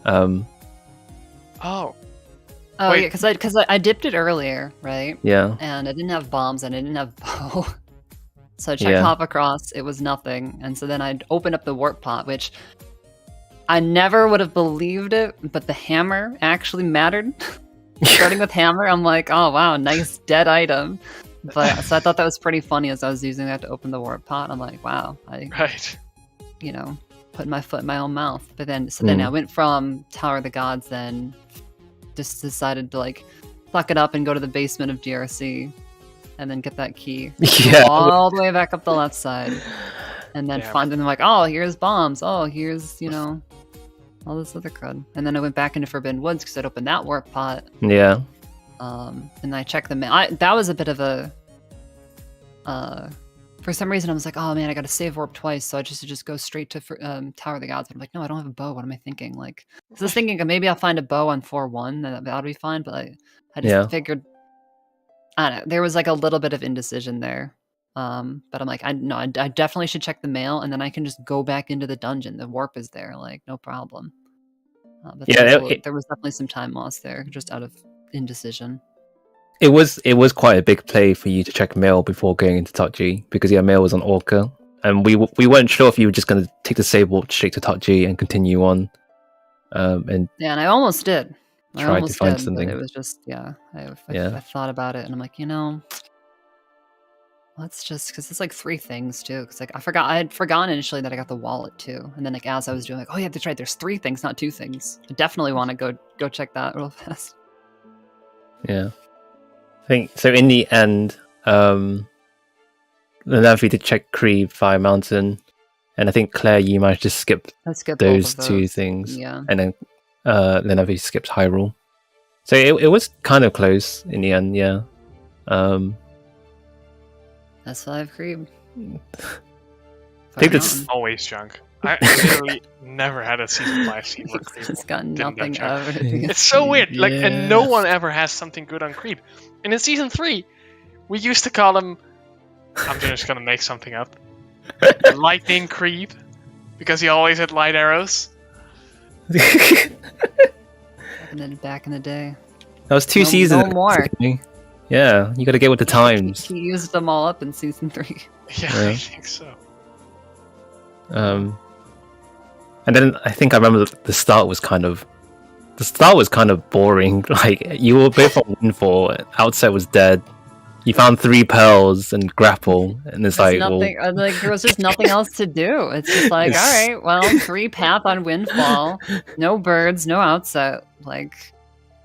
Oh. Oh Wait. yeah, because I dipped it earlier, right? Yeah. And I didn't have bombs and I didn't have bow. So I checked Yeah. hop across, it was nothing. And so then I'd open up the warp pot, which I never would have believed it, but the hammer actually mattered. Starting with hammer, I'm like, oh wow, nice dead item. But so I thought that was pretty funny as I was using that to open the warp pot. I'm like, wow, I Right. putting my foot in my own mouth. But then then I went from Tower of the Gods, then just decided to like fuck it up and go to the basement of DRC and then get that key Yeah. all the way back up the left side. And then Damn. find them like, oh, here's bombs. Oh, here's, all this other crud. And then I went back into Forbidden Woods because I'd opened that warp pot. Yeah. And I checked the mail. That was a bit of a for some reason I was like, oh man, I gotta save warp twice, so I just go straight to Tower of the Gods. But I'm like, no, I don't have a bow. What am I thinking? Like, so I was thinking maybe I'll find a bow on 4-1, that'll be fine. But I just figured, I don't know, there was like a little bit of indecision there. But I'm like, I definitely should check the mail, and then I can just go back into the dungeon. The warp is there, like no problem. But Yeah, there was definitely some time lost there, just out of indecision. It was quite a big play for you to check mail before going into Top G because mail was on Orca, and we weren't sure if you were just going to take the save warp straight to Top G and continue on. And I almost did. Tried to find something. But it was just I thought about it, and I'm like, let's just, because it's like 3 things too. Because like I had forgotten initially that I got the wallet too, and then like as I was doing, like, oh yeah, that's right. There's 3 things, not 2 things. I definitely want to go check that real fast. yeah, I think so. In the end, Lenamphy did check Creed, Fire Mountain, and I think Claire, you managed to skip I skipped those both of 2 those. things, Yeah. and then Lenamphy skipped Hyrule. So it was kind of close in the end, yeah. That's 5 creep. I think that's- Always junk. I literally never had a season 5 scene where creep It's got didn't have nothing junk. of it. It's so weird. Like, and no Yes. one ever has something good on creep. And in season 3, we used to call him. I'm just gonna make something up. Lightning creep, because he always had light arrows. And then back in the day. That was 2 No- seasons. no more. ago. Yeah, you gotta get with the times. He used them all up in season 3. Yeah, Yeah. I think so. And then I think I remember the start was kind of boring. Like you were both on windfall. Outset was dead. You found 3 pearls and grapple, and it's There's like, well, nothing, like there was just nothing else to do. It's just like, It's- all right, well, 3 path on Windfall, no birds, no outset, like,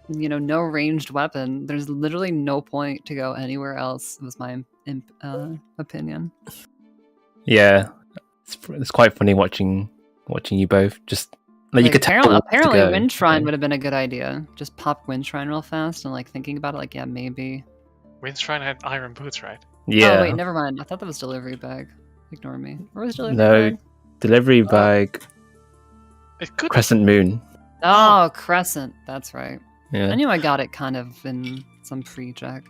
you know, no ranged weapon. There's literally no point to go anywhere else. Was my opinion. yeah, it's quite funny watching you both. Just like you Like, could tell apparently to go. Wind Shrine Yeah. would have been a good idea. Just pop Wind Shrine real fast and like thinking about it, like, yeah, maybe. Windshrine had iron boots, right? Yeah. Oh wait, never mind. I thought that was delivery bag. Ignore me. Where was delivery No, bag? delivery bag, It could. Crescent Moon. Oh, Crescent. That's right. Yeah. I knew I got it kind of in some pre-check.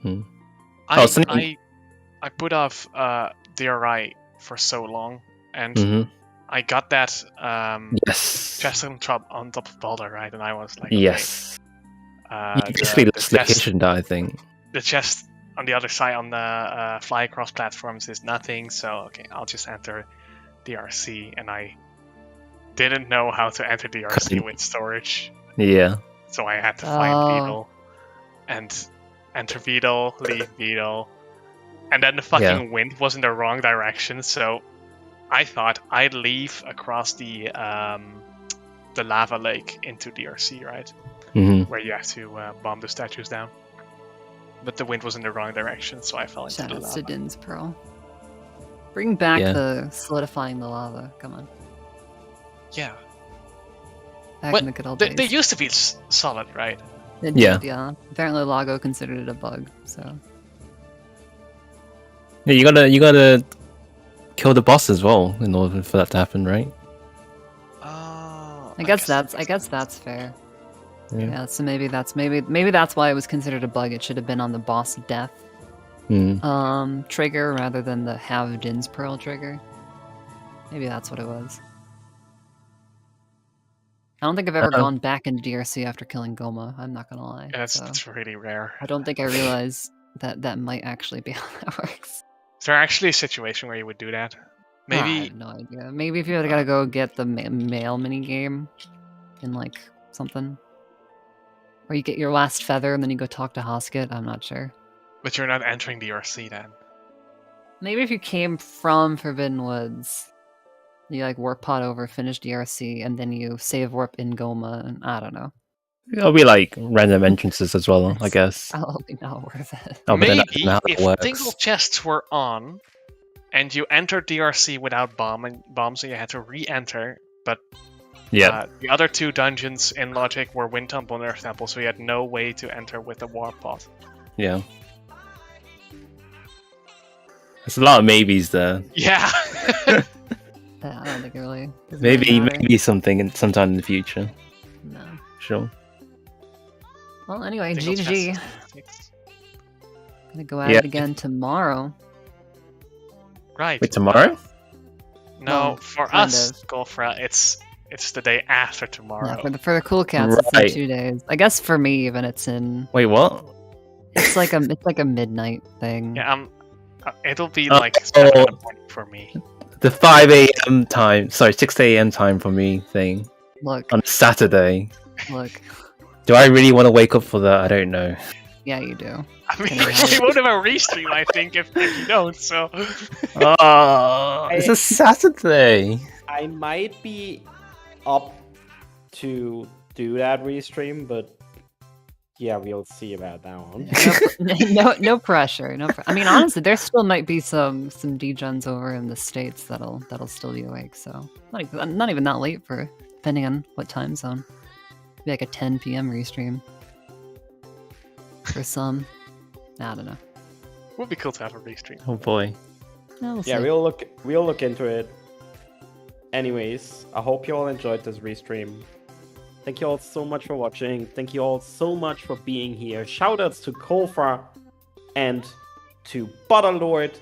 Oh, something- I put off DRI for so long, and Mhm. I got that Yes. chest on top of Boulder, right? And I was like, okay, Yes. You the, basically the lost chest, location die, I think. the chest on the other side on the fly across platforms is nothing. So okay, I'll just enter DRC, and I didn't know how to enter DRC with storage, Yeah. so I had to find Oh. Beetle and enter Beetle, leave Beetle, and then the fucking wind was in the wrong direction. So I thought I'd leave across the lava lake into DRC, right, Hmm. where you have to bomb the statues down. But the wind was in the wrong direction, so I fell into the Shoutouts to lava. Din's Pearl. Bring back Yeah. the solidifying the lava. Come on. Yeah, Back What- in the good old they days. used to be solid, right? It Yeah. did, yeah. Apparently Lago considered it a bug, so. Yeah, you gotta kill the boss as well in order for that to happen, right? Oh, I guess that's fair. Yeah. Yeah, so maybe that's why it was considered a bug. It should have been on the boss death trigger rather than the have Din's Pearl trigger. Maybe that's what it was. I don't think I've ever gone back into DRC after killing Goma, I'm not gonna lie. Yeah, so that's really rare. I don't think I realized that might actually be how that works. Is there actually a situation where you would do that? I Maybe. have no idea. Maybe if you had gotta go get the mail mini game in like something. Or you get your last feather and then you go talk to Hosket, I'm not sure. But you're not entering DRC then. Maybe if you came from Forbidden Woods, you like warp pod over, finish DRC, and then you save warp in Goma, and I don't know. It'll be like random entrances as well, I guess. Probably not worth it. Oh, but then I Maybe don't know how that if works. single chests were on, and you entered DRC without bombs, so you had to re-enter. But Yeah. the other 2 dungeons in Logic were Wind Temple and Earth Temple, so you had no way to enter with the warp pod. Yeah. There's a lot of maybes there. Yeah. Yeah, I don't think it really. doesn't Maybe really matter. maybe sometime in the future. No. Sure. Well, anyway, Single GG. chests. Gonna go at Yeah. it again tomorrow. Right. Wait, tomorrow? No, Well, for kind us, of. Gulfra, it's the day after tomorrow. Yeah, for the cool cats, it's Right. in 2 days. I guess for me, even it's in. Wait, what? It's like a midnight thing. Yeah, it'll be Oh, like 7 in the morning for me. The 5 a.m. time, sorry, 6 a.m. time for me thing Look, on Saturday. look. Do I really want to wake up for that? I don't know. Yeah, you do. I mean, Can I have we it? won't have a restream, I think, if you don't. So Oh, it's a Saturday. I might be up to do that restream, but yeah, we'll see about that one. No pressure. I mean, honestly, there still might be some degens over in the States that'll still be awake. So not even that late for depending on what time zone. Maybe like a 10 p.m. restream for some. I don't know. it would be cool to have a restream. Oh boy. No, we'll Yeah, see. we'll look into it. Anyways, I hope you all enjoyed this restream. Thank you all so much for watching. Thank you all so much for being here. Shoutouts to Kolfra and to Butterlord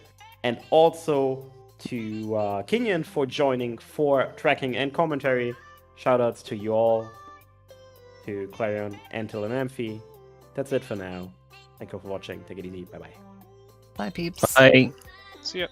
and also to Kenyon for joining for tracking and commentary. Shoutouts to you all, to Claireeon and to Lenamphy. That's it for now. Thank you for watching. Take it easy. Bye bye. Bye, peeps. Bye. See ya.